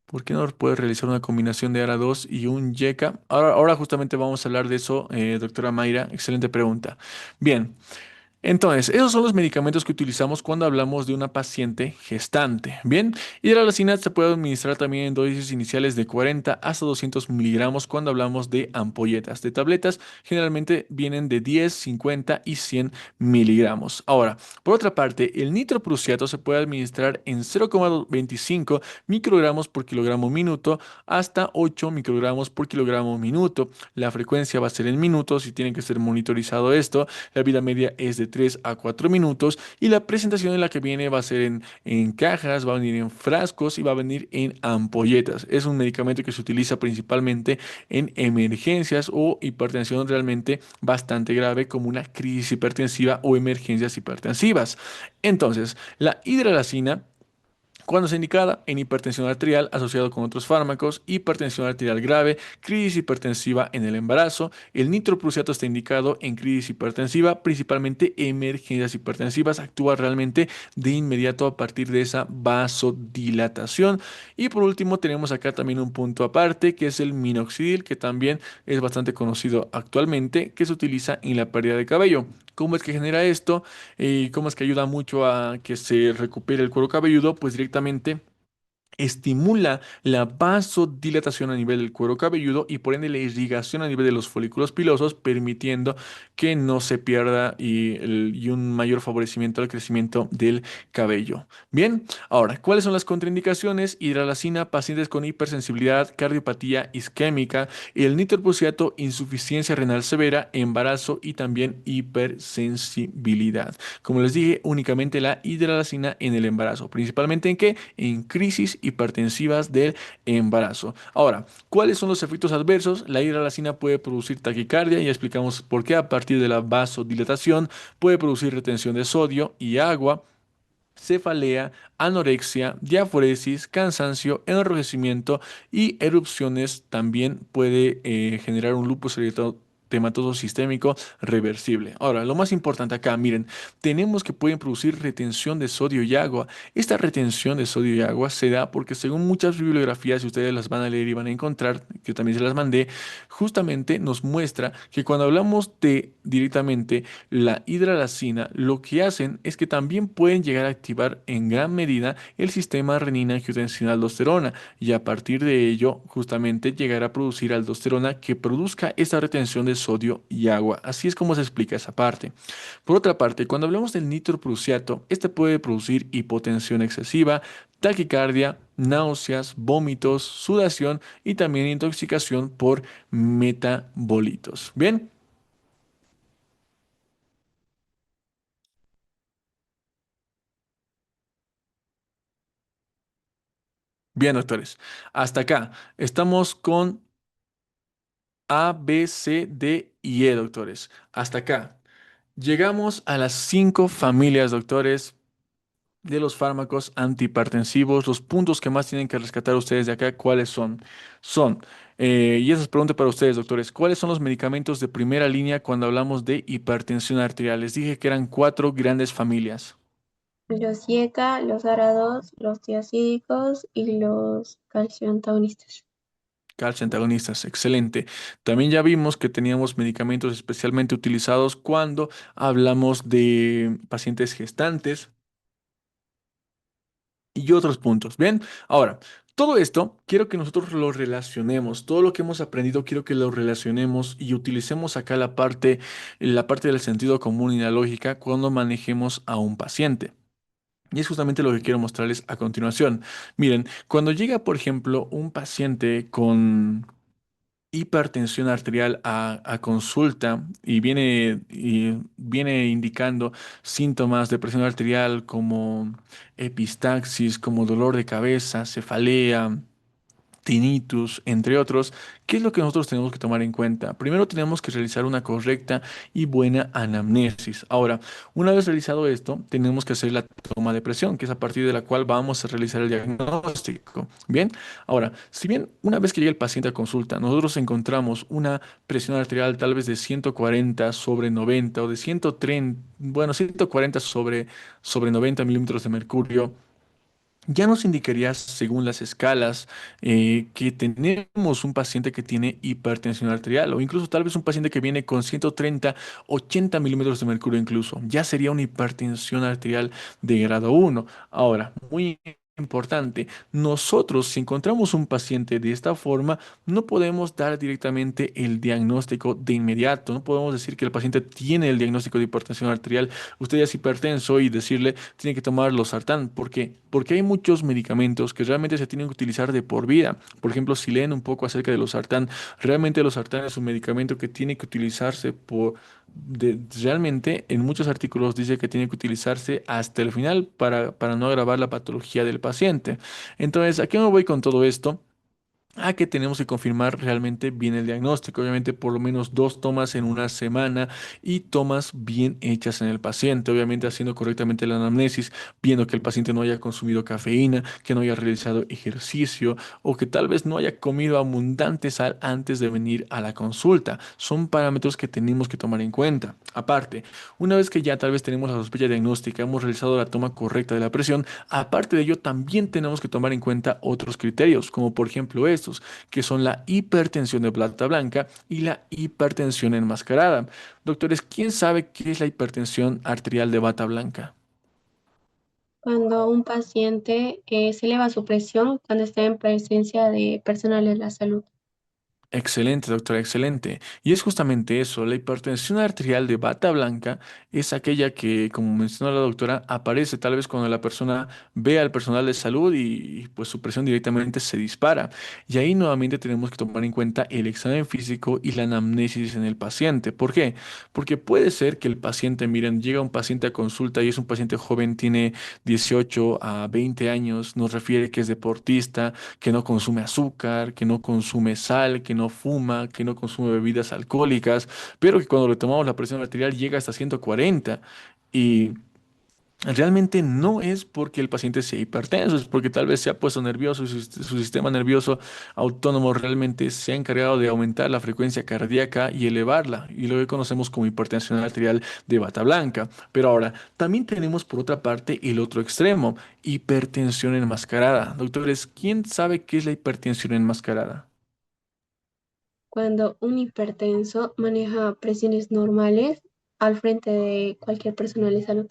¿Por qué no puedes realizar una combinación de ARA2 y un YECA? Ahora justamente vamos a hablar de eso, doctora Mayra. Excelente pregunta. Bien. Entonces, esos son los medicamentos que utilizamos cuando hablamos de una paciente gestante. Bien, hidralazina se puede administrar también en dosis iniciales de 40 hasta 200 miligramos cuando hablamos de ampolletas de tabletas. Generalmente vienen de 10, 50 y 100 miligramos. Ahora, por otra parte, el nitroprusiato se puede administrar en 0,25 microgramos por kilogramo minuto hasta 8 microgramos por kilogramo minuto. La frecuencia va a ser en minutos y tiene que ser monitorizado esto. La vida media es de 3 a 4 minutos y la presentación en la que viene va a ser en cajas, va a venir en frascos y va a venir en ampolletas. Es un medicamento que se utiliza principalmente en emergencias o hipertensión realmente bastante grave como una crisis hipertensiva o emergencias hipertensivas. Entonces, la hidralazina cuando es indicada en hipertensión arterial asociado con otros fármacos, hipertensión arterial grave, crisis hipertensiva en el embarazo, el nitroprusiato está indicado en crisis hipertensiva, principalmente emergencias hipertensivas, actúa realmente de inmediato a partir de esa vasodilatación. Y por último tenemos acá también un punto aparte que es el minoxidil, que también es bastante conocido actualmente, que se utiliza en la pérdida de cabello. ¿Cómo es que genera esto? ¿Y cómo es que ayuda mucho a que se recupere el cuero cabelludo? Pues directamente estimula la vasodilatación a nivel del cuero cabelludo y por ende la irrigación a nivel de los folículos pilosos, permitiendo que no se pierda y un mayor favorecimiento al crecimiento del cabello. Bien, ahora, ¿cuáles son las contraindicaciones? Hidralazina, pacientes con hipersensibilidad, cardiopatía isquémica, el nitroprusiato, insuficiencia renal severa, embarazo y también hipersensibilidad. Como les dije, únicamente la hidralazina en el embarazo, principalmente en qué? En crisis hipertensivas del embarazo. Ahora, ¿cuáles son los efectos adversos? La hidralazina puede producir taquicardia, ya explicamos por qué a partir de la vasodilatación puede producir retención de sodio y agua, cefalea, anorexia, diaforesis, cansancio, enrojecimiento y erupciones. También puede generar un lupus eritematoso sistémico reversible. Ahora, lo más importante acá, miren, tenemos que pueden producir retención de sodio y agua. Esta retención de sodio y agua se da porque según muchas bibliografías, y ustedes las van a leer y van a encontrar, que también se las mandé, justamente nos muestra que cuando hablamos de directamente la hidralazina, lo que hacen es que también pueden llegar a activar en gran medida el sistema renina-angiotensina-aldosterona y a partir de ello justamente llegar a producir aldosterona que produzca esta retención de sodio y agua. Así es como se explica esa parte. Por otra parte, cuando hablamos del nitroprusiato, este puede producir hipotensión excesiva, taquicardia, náuseas, vómitos, sudación y también intoxicación por metabolitos. Bien. Bien, doctores. Hasta acá. Estamos con A, B, C, D y E, doctores. Hasta acá. Llegamos a las cinco familias, doctores, de los fármacos antihipertensivos. Los puntos que más tienen que rescatar ustedes de acá, ¿cuáles son? Son, y esa es pregunta para ustedes, doctores, ¿cuáles son los medicamentos de primera línea cuando hablamos de hipertensión arterial? Les dije que eran cuatro grandes familias. Los IECA, los ARA2, los tiazídicos y los calcio antagonistas. Calcio antagonistas, excelente. También ya vimos que teníamos medicamentos especialmente utilizados cuando hablamos de pacientes gestantes y otros puntos. Bien, ahora, todo esto quiero que nosotros lo relacionemos. Todo lo que hemos aprendido quiero que lo relacionemos y utilicemos acá la parte del sentido común y la lógica cuando manejemos a un paciente. Y es justamente lo que quiero mostrarles a continuación. Miren, cuando llega, por ejemplo, un paciente con hipertensión arterial a consulta y viene indicando síntomas de presión arterial como epistaxis, como dolor de cabeza, cefalea, tinnitus, entre otros, ¿qué es lo que nosotros tenemos que tomar en cuenta? Primero tenemos que realizar una correcta y buena anamnesis. Ahora, una vez realizado esto, tenemos que hacer la toma de presión, que es a partir de la cual vamos a realizar el diagnóstico. Bien, ahora, si bien una vez que llega el paciente a consulta, nosotros encontramos una presión arterial tal vez de 140 sobre 90 o de 130, bueno, 140 sobre 90 milímetros de mercurio, ya nos indicaría, según las escalas, que tenemos un paciente que tiene hipertensión arterial o incluso tal vez un paciente que viene con 130, 80 milímetros de mercurio incluso. Ya sería una hipertensión arterial de grado uno. Ahora, muy importante, nosotros si encontramos un paciente de esta forma, no podemos dar directamente el diagnóstico de inmediato. No podemos decir que el paciente tiene el diagnóstico de hipertensión arterial, usted ya es hipertenso y decirle tiene que tomar losartán. ¿Por qué? Porque hay muchos medicamentos que realmente se tienen que utilizar de por vida. Por ejemplo, si leen un poco acerca de losartán, realmente el losartán es un medicamento que tiene que utilizarse realmente en muchos artículos dice que tiene que utilizarse hasta el final para no agravar la patología del paciente. Entonces, ¿a qué me voy con todo esto? A que tenemos que confirmar realmente bien el diagnóstico. Obviamente, por lo menos dos tomas en una semana y tomas bien hechas en el paciente. Obviamente, haciendo correctamente la anamnesis, viendo que el paciente no haya consumido cafeína, que no haya realizado ejercicio o que tal vez no haya comido abundante sal antes de venir a la consulta. Son parámetros que tenemos que tomar en cuenta. Aparte, una vez que ya tal vez tenemos la sospecha diagnóstica, hemos realizado la toma correcta de la presión, aparte de ello, también tenemos que tomar en cuenta otros criterios, como por ejemplo estos, que son la hipertensión de plata blanca y la hipertensión enmascarada. Doctores, ¿quién sabe qué es la hipertensión arterial de bata blanca? Cuando un paciente se eleva su presión cuando está en presencia de personal de la salud. Excelente, doctora, excelente. Y es justamente eso, la hipertensión arterial de bata blanca es aquella que, como mencionó la doctora, aparece tal vez cuando la persona ve al personal de salud y, pues su presión directamente se dispara. Y ahí nuevamente tenemos que tomar en cuenta el examen físico y la anamnesis en el paciente. ¿Por qué? Porque puede ser que el paciente, miren, llega un paciente a consulta y es un paciente joven, tiene 18 a 20 años, nos refiere que es deportista, que no consume azúcar, que no consume sal, que no fuma, que no consume bebidas alcohólicas, pero que cuando le tomamos la presión arterial llega hasta 140. Y realmente no es porque el paciente sea hipertenso, es porque tal vez se ha puesto nervioso y su sistema nervioso autónomo realmente se ha encargado de aumentar la frecuencia cardíaca y elevarla, y lo que conocemos como hipertensión arterial de bata blanca. Pero ahora, también tenemos por otra parte el otro extremo, hipertensión enmascarada. Doctores, ¿quién sabe qué es la hipertensión enmascarada? Cuando un hipertenso maneja presiones normales al frente de cualquier personal de salud.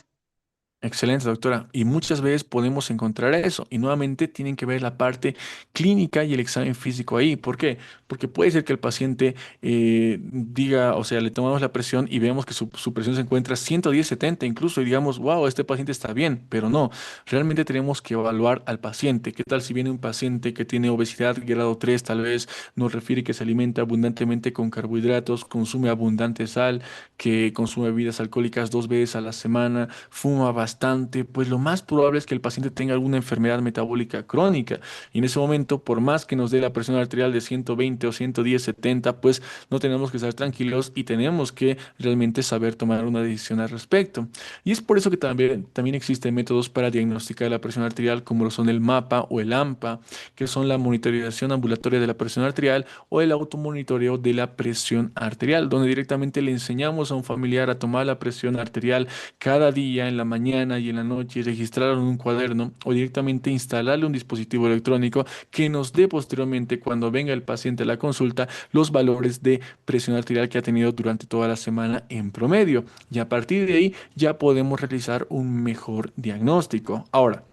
Excelente, doctora. Y muchas veces podemos encontrar eso. Y nuevamente tienen que ver la parte clínica y el examen físico ahí. ¿Por qué? Porque puede ser que el paciente diga, o sea, le tomamos la presión y vemos que su presión se encuentra 110/70 incluso y digamos, wow, este paciente está bien, pero no. Realmente tenemos que evaluar al paciente. ¿Qué tal si viene un paciente que tiene obesidad grado 3 tal vez nos refiere que se alimenta abundantemente con carbohidratos, consume abundante sal, que consume bebidas alcohólicas 2 veces a la semana, fuma bastante, pues lo más probable es que el paciente tenga alguna enfermedad metabólica crónica. Y en ese momento, por más que nos dé la presión arterial de 120 o 110/70, pues no tenemos que estar tranquilos y tenemos que realmente saber tomar una decisión al respecto. Y es por eso que también existen métodos para diagnosticar la presión arterial, como lo son el MAPA o el AMPA, que son la monitorización ambulatoria de la presión arterial o el automonitoreo de la presión arterial, donde directamente le enseñamos a un familiar a tomar la presión arterial cada día en la mañana y en la noche, y registrarlo en un cuaderno o directamente instalarle un dispositivo electrónico que nos dé posteriormente, cuando venga el paciente a la consulta, los valores de presión arterial que ha tenido durante toda la semana en promedio. Y a partir de ahí ya podemos realizar un mejor diagnóstico. Ahora,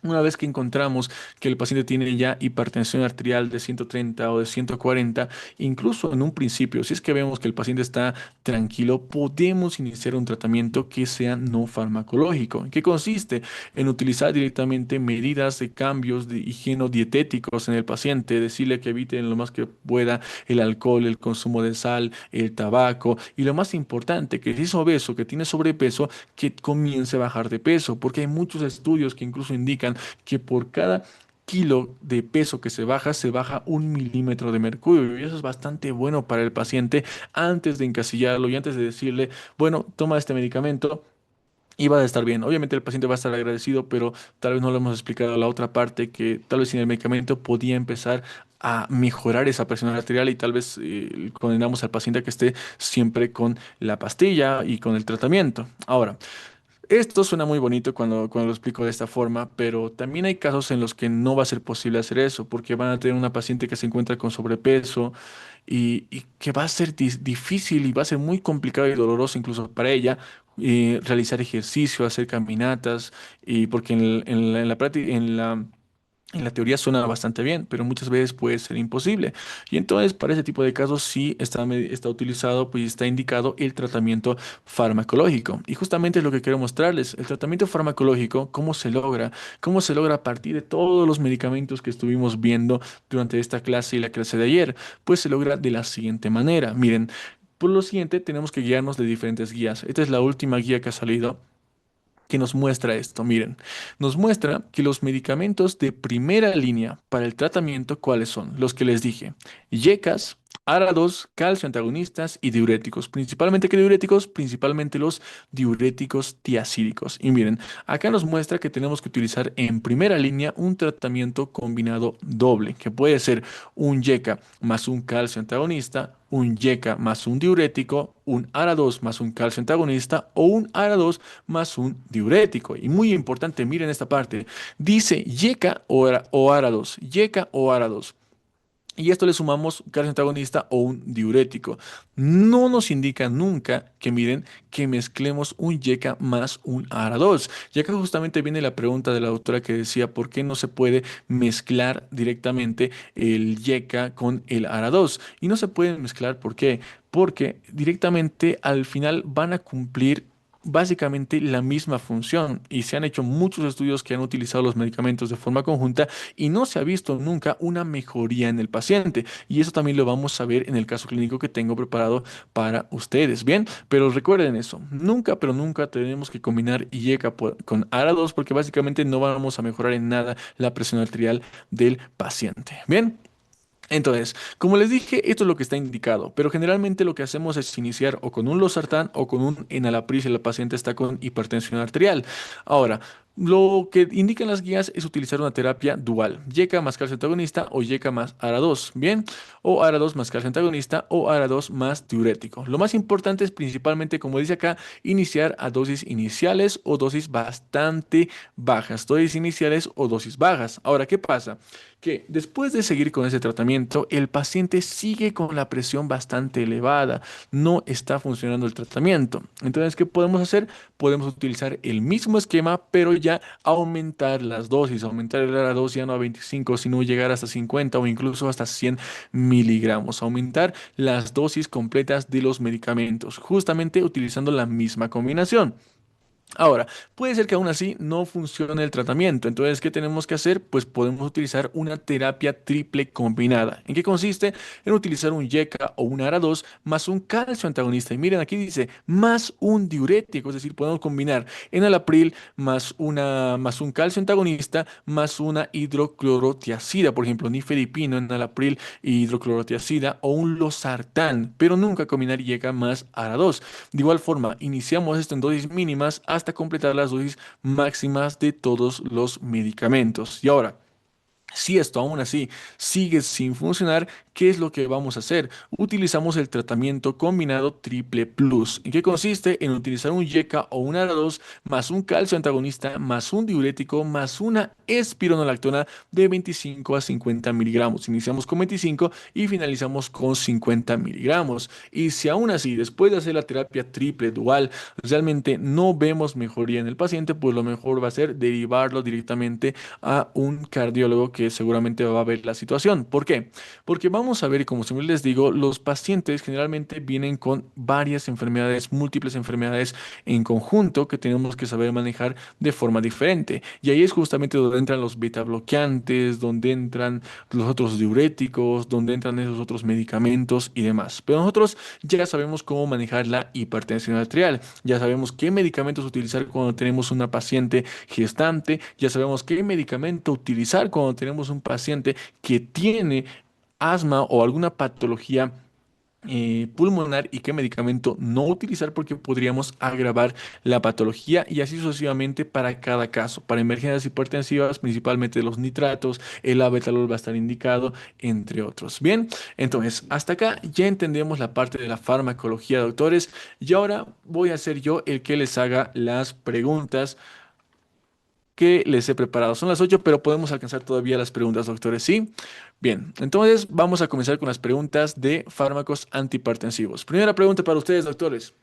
una vez que encontramos que el paciente tiene ya hipertensión arterial de 130 o de 140, incluso en un principio, si es que vemos que el paciente está tranquilo, podemos iniciar un tratamiento que sea no farmacológico, que consiste en utilizar directamente medidas de cambios de higiene dietéticos en el paciente, decirle que evite en lo más que pueda el alcohol, el consumo de sal, el tabaco y lo más importante, que si es obeso, que tiene sobrepeso, que comience a bajar de peso, porque hay muchos estudios que incluso indican que por cada kilo de peso que se baja 1 milímetro de mercurio. Y eso es bastante bueno para el paciente antes de encasillarlo y antes de decirle, bueno, toma este medicamento y vas a estar bien. Obviamente el paciente va a estar agradecido, pero tal vez no le hemos explicado la otra parte, que tal vez sin el medicamento podía empezar a mejorar esa presión arterial y tal vez condenamos al paciente a que esté siempre con la pastilla y con el tratamiento. Ahora, esto suena muy bonito cuando lo explico de esta forma, pero también hay casos en los que no va a ser posible hacer eso, porque van a tener una paciente que se encuentra con sobrepeso y que va a ser difícil y va a ser muy complicado y doloroso incluso para ella realizar ejercicio, hacer caminatas, y porque en la práctica, en la teoría suena bastante bien, pero muchas veces puede ser imposible. Y entonces, para ese tipo de casos, sí está utilizado, pues está indicado el tratamiento farmacológico. Y justamente es lo que quiero mostrarles. El tratamiento farmacológico, ¿cómo se logra? ¿Cómo se logra a partir de todos los medicamentos que estuvimos viendo durante esta clase y la clase de ayer? Pues se logra de la siguiente manera. Miren. Por lo siguiente, tenemos que guiarnos de diferentes guías. Esta es la última guía que ha salido que nos muestra esto. Miren, nos muestra que los medicamentos de primera línea para el tratamiento, ¿cuáles son? Los que les dije, yecas, ARA2, calcio antagonistas y diuréticos. Principalmente, ¿qué diuréticos? Principalmente los diuréticos tiacídicos. Y miren, acá nos muestra que tenemos que utilizar en primera línea un tratamiento combinado doble, que puede ser un yeca más un calcio antagonista, un yeca más un diurético, un ARA2 más un calcio antagonista o un ARA2 más un diurético. Y muy importante, miren esta parte. Dice yeca o ARA2, yeca o ARA2. Y esto le sumamos calcio antagonista o un diurético. No nos indica nunca que miren que mezclemos un yeca más un ARA2. Y acá justamente viene la pregunta de la autora que decía por qué no se puede mezclar directamente el yeca con el ARA2. Y no se pueden mezclar, ¿por qué? Porque directamente al final van a cumplir básicamente la misma función y se han hecho muchos estudios que han utilizado los medicamentos de forma conjunta y no se ha visto nunca una mejoría en el paciente. Y eso también lo vamos a ver en el caso clínico que tengo preparado para ustedes. Bien, pero recuerden eso, nunca, pero nunca tenemos que combinar IECA con ARA2 porque básicamente no vamos a mejorar en nada la presión arterial del paciente. Bien. Entonces, como les dije, esto es lo que está indicado, pero generalmente lo que hacemos es iniciar o con un losartán o con un enalapril si el paciente está con hipertensión arterial. Ahora, lo que indican las guías es utilizar una terapia dual, YECA más calcio antagonista o YECA más ARA2, ¿bien? O ARA2 más calcio antagonista o ARA2 más diurético. Lo más importante es principalmente, como dice acá, iniciar a dosis iniciales o dosis bastante bajas, dosis iniciales o dosis bajas. Ahora, ¿qué pasa? Que después de seguir con ese tratamiento, el paciente sigue con la presión bastante elevada, no está funcionando el tratamiento. Entonces, ¿qué podemos hacer? Podemos utilizar el mismo esquema, pero ya aumentar las dosis, aumentar la dosis ya no a 25, sino llegar hasta 50 o incluso hasta 100 miligramos, aumentar las dosis completas de los medicamentos, justamente utilizando la misma combinación. Ahora, puede ser que aún así no funcione el tratamiento. Entonces, ¿qué tenemos que hacer? Pues podemos utilizar una terapia triple combinada. ¿En qué consiste? En utilizar un YECA o un ARA2 más un calcio antagonista. Y miren, aquí dice más un diurético, es decir, podemos combinar enalapril más un calcio antagonista más una hidroclorotiazida, por ejemplo, nifedipino, enalapril y hidroclorotiazida o un losartán, pero nunca combinar YECA más ARA2. De igual forma, iniciamos esto en dosis mínimas hasta completar las dosis máximas de todos los medicamentos. Y ahora, si esto aún así sigue sin funcionar, ¿qué es lo que vamos a hacer? Utilizamos el tratamiento combinado triple plus. ¿En qué consiste? En utilizar un YECA o un ARA2 más un calcio antagonista más un diurético más una espironolactona de 25 a 50 miligramos. Iniciamos con 25 y finalizamos con 50 miligramos. Y si aún así, después de hacer la terapia triple dual, realmente no vemos mejoría en el paciente, pues lo mejor va a ser derivarlo directamente a un cardiólogo que seguramente va a ver la situación. ¿Por qué? Porque vamos a ver, como siempre les digo, los pacientes generalmente vienen con varias enfermedades, múltiples enfermedades en conjunto que tenemos que saber manejar de forma diferente. Y ahí es justamente donde entran los beta bloqueantes, donde entran los otros diuréticos, donde entran esos otros medicamentos y demás. Pero nosotros ya sabemos cómo manejar la hipertensión arterial, ya sabemos qué medicamentos utilizar cuando tenemos una paciente gestante, ya sabemos qué medicamento utilizar cuando tenemos un paciente que tiene asma o alguna patología pulmonar y qué medicamento no utilizar porque podríamos agravar la patología y así sucesivamente para cada caso. Para emergencias hipertensivas, principalmente los nitratos, el abetalol va a estar indicado, entre otros. Bien, entonces hasta acá ya entendemos la parte de la farmacología, doctores, y ahora voy a ser yo el que les haga las preguntas que les he preparado. Son las 8, pero podemos alcanzar todavía las preguntas, doctores, ¿sí? Bien, entonces vamos a comenzar con las preguntas de fármacos antihipertensivos. Primera pregunta para ustedes, doctores.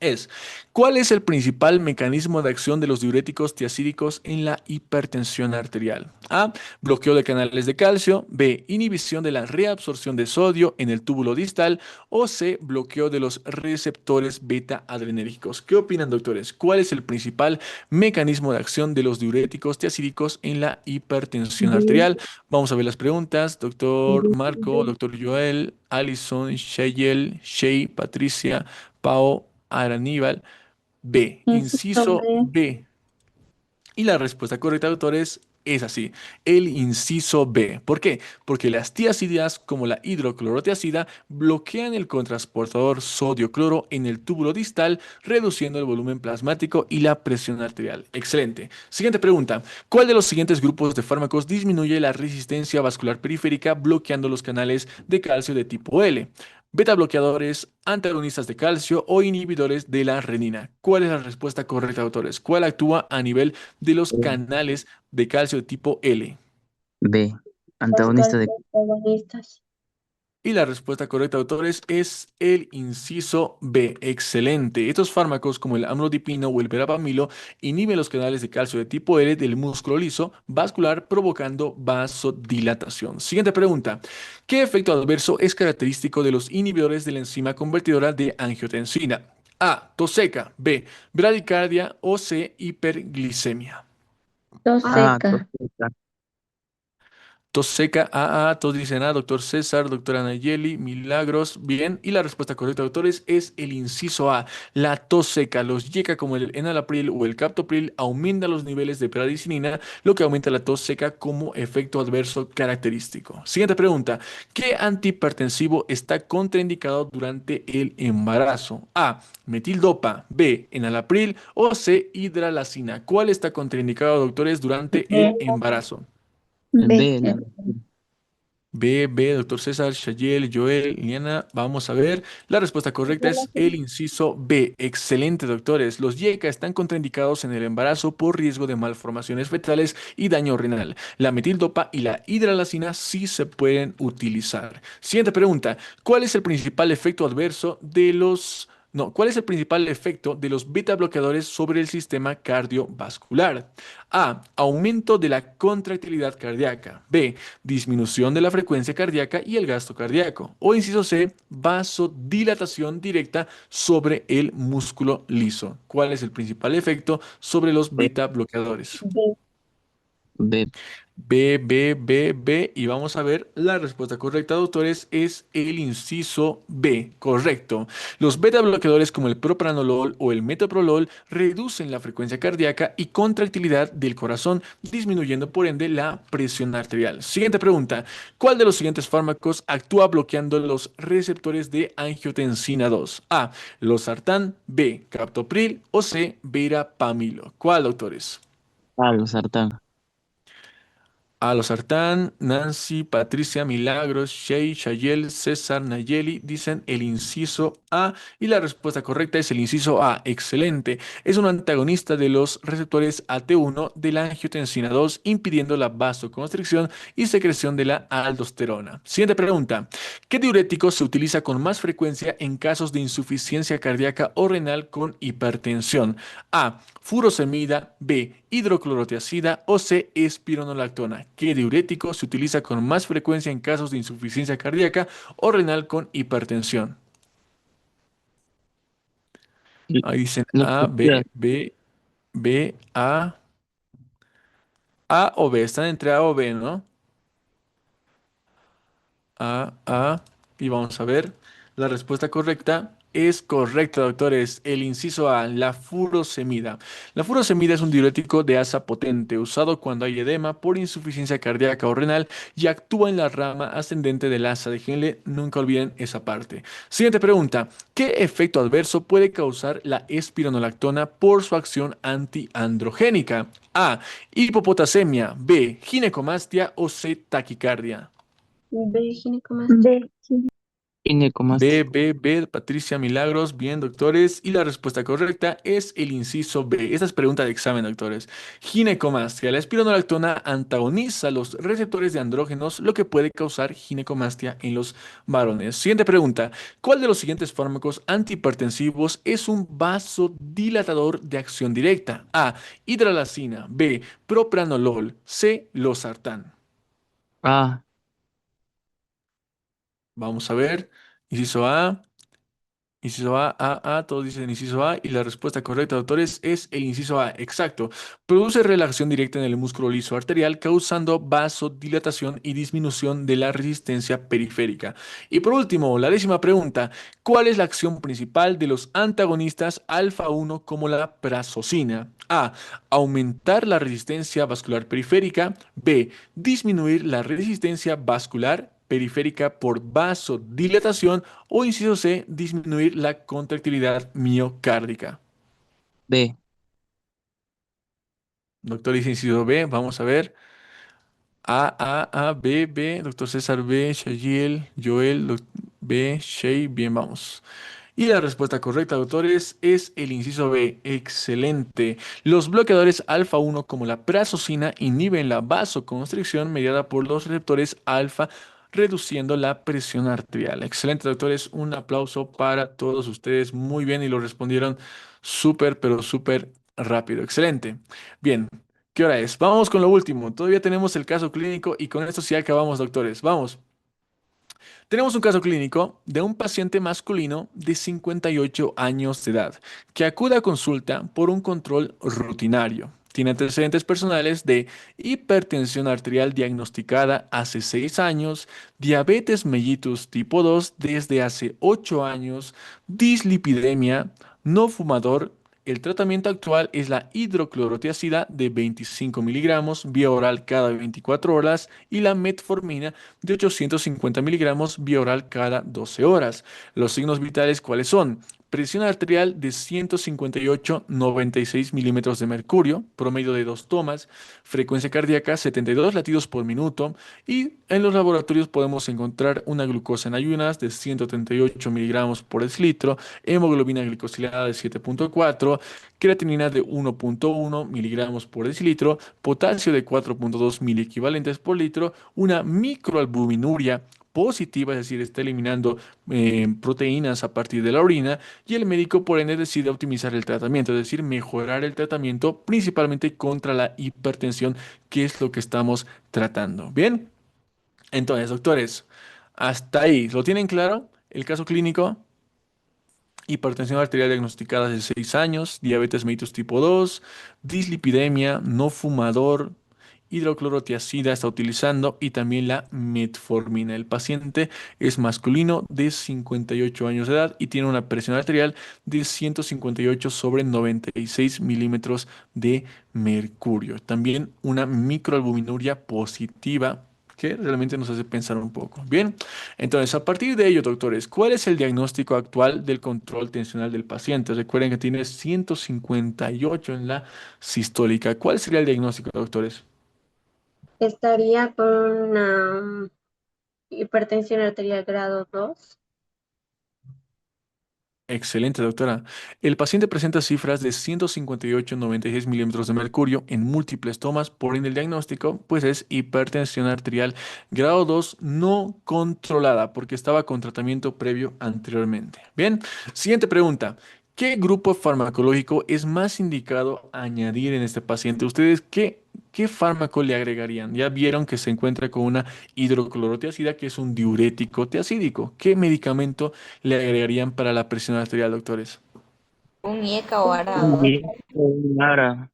Es, ¿cuál es el principal mecanismo de acción de los diuréticos tiacídicos en la hipertensión arterial? A, bloqueo de canales de calcio, B, inhibición de la reabsorción de sodio en el túbulo distal o C, bloqueo de los receptores beta adrenérgicos. ¿Qué opinan, doctores? ¿Cuál es el principal mecanismo de acción de los diuréticos tiacídicos en la hipertensión B, arterial? Vamos a ver las preguntas. Doctor Marco, doctor Joel, Alison, Shayel, Shay, Patricia, Pau. Aníbal. B. inciso Inciso B, B. Y la respuesta correcta, doctores, es así. El inciso B. ¿Por qué? Porque las tiacidias, como la hidroclorotiazida, bloquean el contrasportador sodio-cloro en el túbulo distal, reduciendo el volumen plasmático y la presión arterial. Excelente. Siguiente pregunta. ¿Cuál de los siguientes grupos de fármacos disminuye la resistencia vascular periférica bloqueando los canales de calcio de tipo L? Beta bloqueadores, antagonistas de calcio o inhibidores de la renina. ¿Cuál es la respuesta correcta, autores? ¿Cuál actúa a nivel de los canales de calcio de tipo L? B. los Antagonista de... calcioprotagonistas. Y la respuesta correcta, autores, es el inciso B. Excelente. Estos fármacos, como el amlodipino o el verapamilo, inhiben los canales de calcio de tipo L del músculo liso vascular, provocando vasodilatación. Siguiente pregunta. ¿Qué efecto adverso es característico de los inhibidores de la enzima convertidora de angiotensina? A. Tos seca. B. Bradicardia o C. Hiperglicemia. Tos Ah, seca. toseta. Tos seca, todos dicen A, doctor César, doctora Nayeli, Milagros, bien. Y la respuesta correcta, doctores, es el inciso A, la tos seca. Los YECA como el enalapril o el captopril aumentan los niveles de pradicinina, lo que aumenta la tos seca como efecto adverso característico. Siguiente pregunta, ¿qué antihipertensivo está contraindicado durante el embarazo? A, metildopa, B, enalapril o C, hidralacina. ¿Cuál está contraindicado, doctores, durante B, el embarazo? El B, B, la... B, doctor César, Shayel, Joel, Liana, vamos a ver. La respuesta correcta es el inciso B. Excelente, doctores. Los YECA están contraindicados en el embarazo por riesgo de malformaciones fetales y daño renal. La metildopa y la hidralacina sí se pueden utilizar. Siguiente pregunta. ¿Cuál es el principal efecto adverso de los... No, ¿cuál es el principal efecto de los beta bloqueadores sobre el sistema cardiovascular? A. Aumento de la contractilidad cardíaca. B. Disminución de la frecuencia cardíaca y el gasto cardíaco. O inciso C, vasodilatación directa sobre el músculo liso. ¿Cuál es el principal efecto sobre los B, beta bloqueadores? B, B. B, B, B, B. Y vamos a ver la respuesta correcta, doctores, es el inciso B. Correcto. Los beta bloqueadores como el propranolol o el metoprolol reducen la frecuencia cardíaca y contractilidad del corazón, disminuyendo por ende la presión arterial. Siguiente pregunta. ¿Cuál de los siguientes fármacos actúa bloqueando los receptores de angiotensina 2? A. Losartán. B. Captopril. O C. Verapamilo. ¿Cuál, doctores? Ah, los sartán. A los Sartán, Nancy, Patricia, Milagros, Shay, Shayel, César, Nayeli dicen el inciso A y la respuesta correcta es el inciso A. Excelente. Es un antagonista de los receptores AT1 de la angiotensina 2, impidiendo la vasoconstricción y secreción de la aldosterona. Siguiente pregunta. ¿Qué diurético se utiliza con más frecuencia en casos de insuficiencia cardíaca o renal con hipertensión? A. Furosemida. B. Hidroclorotiazida o C. Espironolactona. ¿Qué diurético se utiliza con más frecuencia en casos de insuficiencia cardíaca o renal con hipertensión? Ahí dicen Lo A, que B, quieras. B, B, A o B. Están entre A o B, ¿no? A, y vamos a ver. La respuesta correcta es correcta, doctores. El inciso A, la furosemida. La furosemida es un diurético de asa potente usado cuando hay edema por insuficiencia cardíaca o renal y actúa en la rama ascendente del asa de Henle. Nunca olviden esa parte. Siguiente pregunta. ¿Qué efecto adverso puede causar la espironolactona por su acción antiandrogénica? A. Hipopotasemia. B. Ginecomastia o C. Taquicardia. B, ginecomastia. Ginecomastia. Patricia Milagros, bien, doctores. Y la respuesta correcta es el inciso B. Esta es pregunta de examen, doctores. Ginecomastia. La espironolactona antagoniza los receptores de andrógenos, lo que puede causar ginecomastia en los varones. Siguiente pregunta. ¿Cuál de los siguientes fármacos antihipertensivos es un vasodilatador de acción directa? A. Hidralazina. B. Propranolol. C. Losartán. A. Vamos a ver. Inciso A. Inciso todos dicen inciso A y la respuesta correcta, doctores, es el inciso A, exacto. Produce relajación directa en el músculo liso arterial, causando vasodilatación y disminución de la resistencia periférica. Y por último, la décima pregunta, ¿cuál es la acción principal de los antagonistas alfa 1 como la prazosina? A, aumentar la resistencia vascular periférica. B, disminuir la resistencia vascular periférica por vasodilatación o inciso C, disminuir la contractilidad miocárdica. B. Doctor dice inciso B, vamos a ver. B, doctor César B, Shayiel, Joel, B, Shay, bien, vamos. Y la respuesta correcta, doctores, es el inciso B. Excelente. Los bloqueadores alfa 1 como la prazosina inhiben la vasoconstricción mediada por los receptores alfa, reduciendo la presión arterial. Excelente, doctores. Un aplauso para todos ustedes. Muy bien y lo respondieron súper, pero súper rápido. Excelente. Bien. ¿Qué hora es? Vamos con lo último. Todavía tenemos el caso clínico y con esto sí acabamos, doctores. Vamos. Tenemos un caso clínico de un paciente masculino de 58 años de edad que acude a consulta por un control rutinario. Tiene antecedentes personales de hipertensión arterial diagnosticada hace 6 años, diabetes mellitus tipo 2 desde hace 8 años, dislipidemia, no fumador. El tratamiento actual es la hidroclorotiazida de 25 miligramos vía oral cada 24 horas y la metformina de 850 miligramos vía oral cada 12 horas. Los signos vitales, ¿cuáles son? Presión arterial de 158,96 milímetros de mercurio, promedio de 2 tomas, frecuencia cardíaca 72 latidos por minuto y en los laboratorios podemos encontrar una glucosa en ayunas de 138 miligramos por decilitro, hemoglobina glicosilada de 7,4, creatinina de 1,1 miligramos por decilitro, potasio de 4,2 miliequivalentes por litro, una microalbuminuria positiva, es decir, está eliminando proteínas a partir de la orina y el médico por ende decide optimizar el tratamiento, es decir, mejorar el tratamiento principalmente contra la hipertensión, que es lo que estamos tratando. Bien, entonces, doctores, hasta ahí, ¿lo tienen claro? El caso clínico. Hipertensión arterial diagnosticada hace 6 años, diabetes mellitus tipo 2, dislipidemia, no fumador, hidroclorotiazida está utilizando y también la metformina. El paciente es masculino de 58 años de edad y tiene una presión arterial de 158 sobre 96 milímetros de mercurio. También una microalbuminuria positiva que realmente nos hace pensar un poco. Bien, entonces a partir de ello, doctores, ¿cuál es el diagnóstico actual del control tensional del paciente? Recuerden que tiene 158 en la sistólica. ¿Cuál sería el diagnóstico, doctores? Estaría con una hipertensión arterial grado 2. Excelente, doctora. El paciente presenta cifras de 158,96 milímetros de mercurio en múltiples tomas, por ende el diagnóstico pues es hipertensión arterial grado 2 no controlada porque estaba con tratamiento previo anteriormente. Bien, siguiente pregunta. ¿Qué grupo farmacológico es más indicado añadir en este paciente? ¿Ustedes qué fármaco le agregarían? Ya vieron que se encuentra con una hidroclorotiazida que es un diurético tiacídico. ¿Qué medicamento le agregarían para la presión arterial, doctores? Un IECA o ARA 2. Y Nara.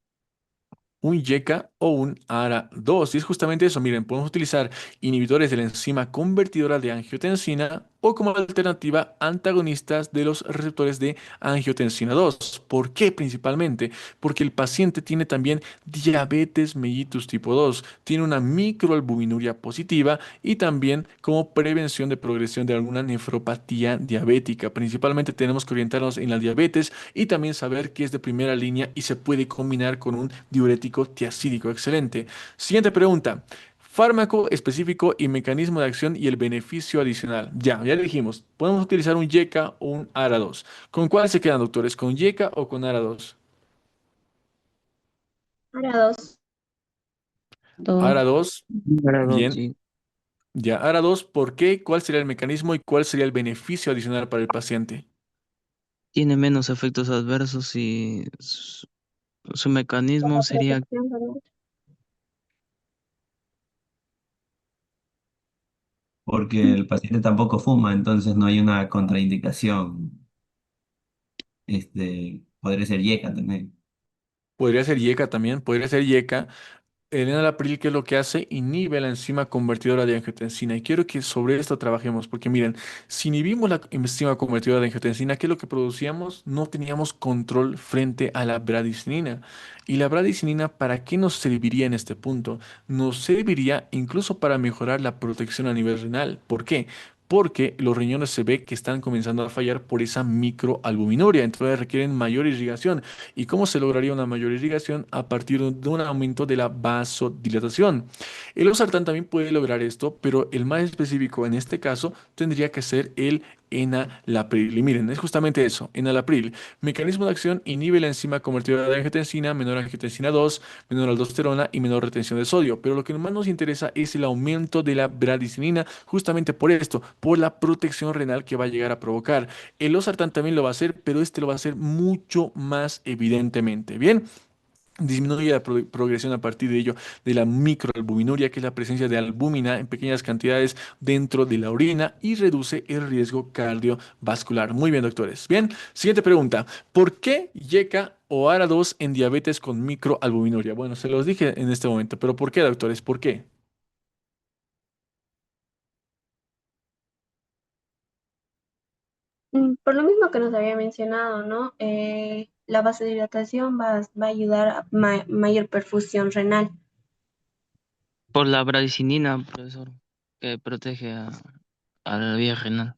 Un YECA o un ARA2. Y es justamente eso, miren, podemos utilizar inhibidores de la enzima convertidora de angiotensina o como alternativa antagonistas de los receptores de angiotensina 2. ¿Por qué principalmente? Porque el paciente tiene también diabetes mellitus tipo 2, tiene una microalbuminuria positiva y también como prevención de progresión de alguna nefropatía diabética. Principalmente tenemos que orientarnos en la diabetes y también saber que es de primera línea y se puede combinar con un diurético tiacídico. Excelente. Siguiente pregunta. Fármaco específico y mecanismo de acción y el beneficio adicional. Ya dijimos, podemos utilizar un YECA o un ARA2. ¿Con cuál se quedan, doctores? ¿Con YECA o con ARA2? Para dos. Dos. ARA2, Para dos, bien. sí. Ya, ARA2, ¿por qué? ¿Cuál sería el mecanismo y cuál sería el beneficio adicional para el paciente? Tiene menos efectos adversos y su mecanismo Para sería protección, ¿verdad? porque el paciente tampoco fuma, entonces no hay una contraindicación. Podría ser IECA también. Podría ser YECA también, podría ser YECA. El enalapril, ¿qué es lo que hace? Inhibe la enzima convertidora de angiotensina. Y quiero que sobre esto trabajemos, porque miren, si inhibimos la enzima convertidora de angiotensina, ¿qué es lo que producíamos? No teníamos control frente a la bradicinina. Y la bradicinina, ¿para qué nos serviría en este punto? Nos serviría incluso para mejorar la protección a nivel renal. ¿Por qué? Porque los riñones se ve que están comenzando a fallar por esa microalbuminuria, entonces requieren mayor irrigación. ¿Y cómo se lograría una mayor irrigación? A partir de un aumento de la vasodilatación. El losartán también puede lograr esto, pero el más específico en este caso tendría que ser el enalapril. Y miren, es justamente eso, enalapril. Mecanismo de acción: inhibe la enzima convertidora de angiotensina, menor angiotensina 2, menor aldosterona y menor retención de sodio. Pero lo que más nos interesa es el aumento de la bradicinina, justamente por esto, por la protección renal que va a llegar a provocar. El losartán también lo va a hacer, pero este lo va a hacer mucho más evidentemente. Bien, disminuye la progresión a partir de ello de la microalbuminuria, que es la presencia de albúmina en pequeñas cantidades dentro de la orina, y reduce el riesgo cardiovascular. Muy bien, doctores. Bien, siguiente pregunta. ¿Por qué YECA o ARA2 en diabetes con microalbuminuria? Bueno, se los dije en este momento, pero ¿por qué, doctores? ¿Por qué? Por lo mismo que nos había mencionado, ¿no? La vasodilatación va a ayudar a mayor perfusión renal. por la bradicinina, profesor, que protege a la vía renal.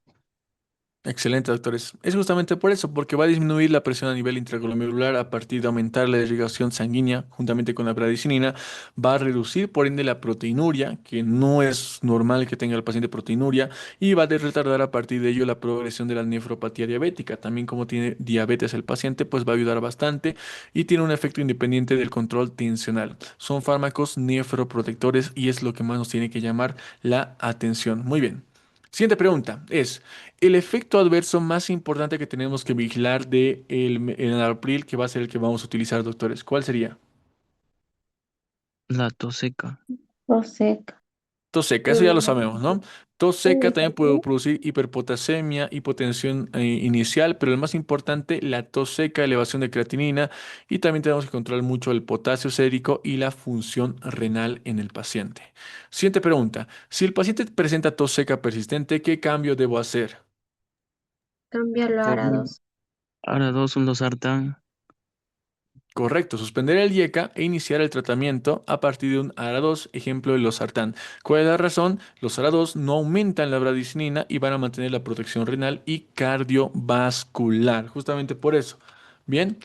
Excelente, doctores. Es justamente por eso, porque va a disminuir la presión a nivel intraglomerular a partir de aumentar la irrigación sanguínea juntamente con la bradicinina. Va a reducir, por ende, la proteinuria, que no es normal que tenga el paciente proteinuria, y va a retardar a partir de ello la progresión de la nefropatía diabética. También, como tiene diabetes el paciente, pues va a ayudar bastante y tiene un efecto independiente del control tensional. Son fármacos nefroprotectores y es lo que más nos tiene que llamar la atención. Muy bien. Siguiente pregunta es: el efecto adverso más importante que tenemos que vigilar de el enalapril, que va a ser el que vamos a utilizar, doctores, ¿cuál sería? La tos seca. O seca. Tos seca, eso ya lo Mm, sabemos, ¿no? Tos seca también puede producir hiperpotasemia, hipotensión inicial, pero el más importante, la tos seca, elevación de creatinina, y también tenemos que controlar mucho el potasio sérico y la función renal en el paciente. Siguiente pregunta: si el paciente presenta tos seca persistente, ¿qué cambio debo hacer? Cambiarlo a Por ARA2. ahora dos, un losartán. Correcto, suspender el IECA e iniciar el tratamiento a partir de un ARA2, ejemplo de losartán. ¿Cuál es la razón? Los ARA2 no aumentan la bradicinina y van a mantener la protección renal y cardiovascular, justamente por eso. Bien,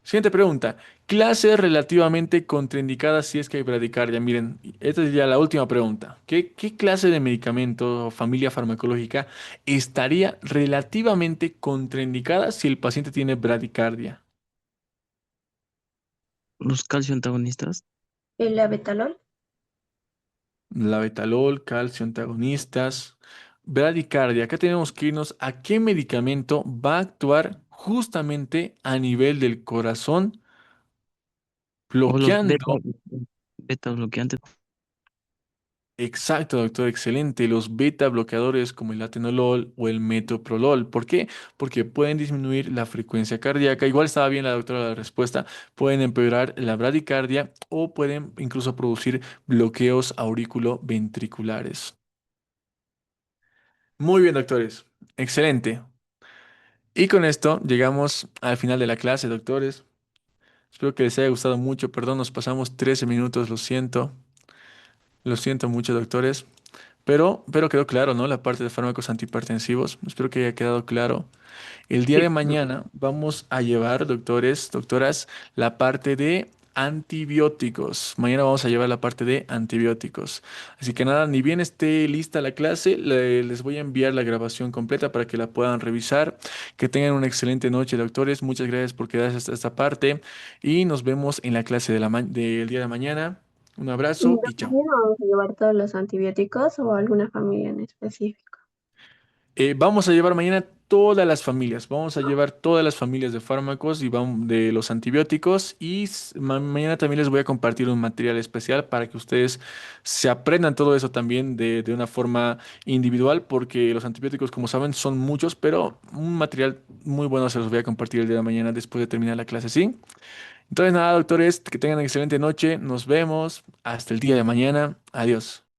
siguiente pregunta. Clase relativamente contraindicada si es que hay bradicardia. Miren, esta es ya la última pregunta. ¿Qué clase de medicamento o familia farmacológica estaría relativamente contraindicada si el paciente tiene bradicardia? Los calcio antagonistas. El abetalol. La betalol, calcio, antagonistas, bradicardia. Acá tenemos que irnos a qué medicamento va a actuar justamente a nivel del corazón, O los beta, bloqueando. beta bloqueantes. Exacto, doctor, excelente. Los beta bloqueadores como el atenolol o el metoprolol. ¿Por qué? Porque pueden disminuir la frecuencia cardíaca. Igual estaba bien la doctora la respuesta. Pueden empeorar la bradicardia o pueden incluso producir bloqueos auriculoventriculares. Muy bien, doctores. Excelente. Y con esto llegamos al final de la clase, doctores. Espero que les haya gustado mucho. Perdón, nos pasamos 13 minutos, lo siento. Lo siento mucho, doctores. Pero quedó claro, ¿no? La parte de fármacos antihipertensivos. Espero que haya quedado claro. El día de Sí, mañana vamos a llevar, doctores, doctoras, la parte de antibióticos. Mañana vamos a llevar la parte de antibióticos. Así que nada, ni bien esté lista la clase, les voy a enviar la grabación completa para que la puedan revisar. Que tengan una excelente noche, doctores. Muchas gracias por quedarse hasta esta parte y nos vemos en la clase de del día de mañana. Un ¿Y abrazo y chao. también vamos a llevar todos los antibióticos o alguna familia en específico? Vamos a llevar mañana todas las familias, vamos a llevar todas las familias de fármacos y de los antibióticos y mañana también les voy a compartir un material especial para que ustedes se aprendan todo eso también de una forma individual porque los antibióticos como saben son muchos, pero un material muy bueno se los voy a compartir el día de mañana después de terminar la clase, ¿sí? Entonces nada, doctores, que tengan excelente noche, nos vemos hasta el día de mañana, adiós.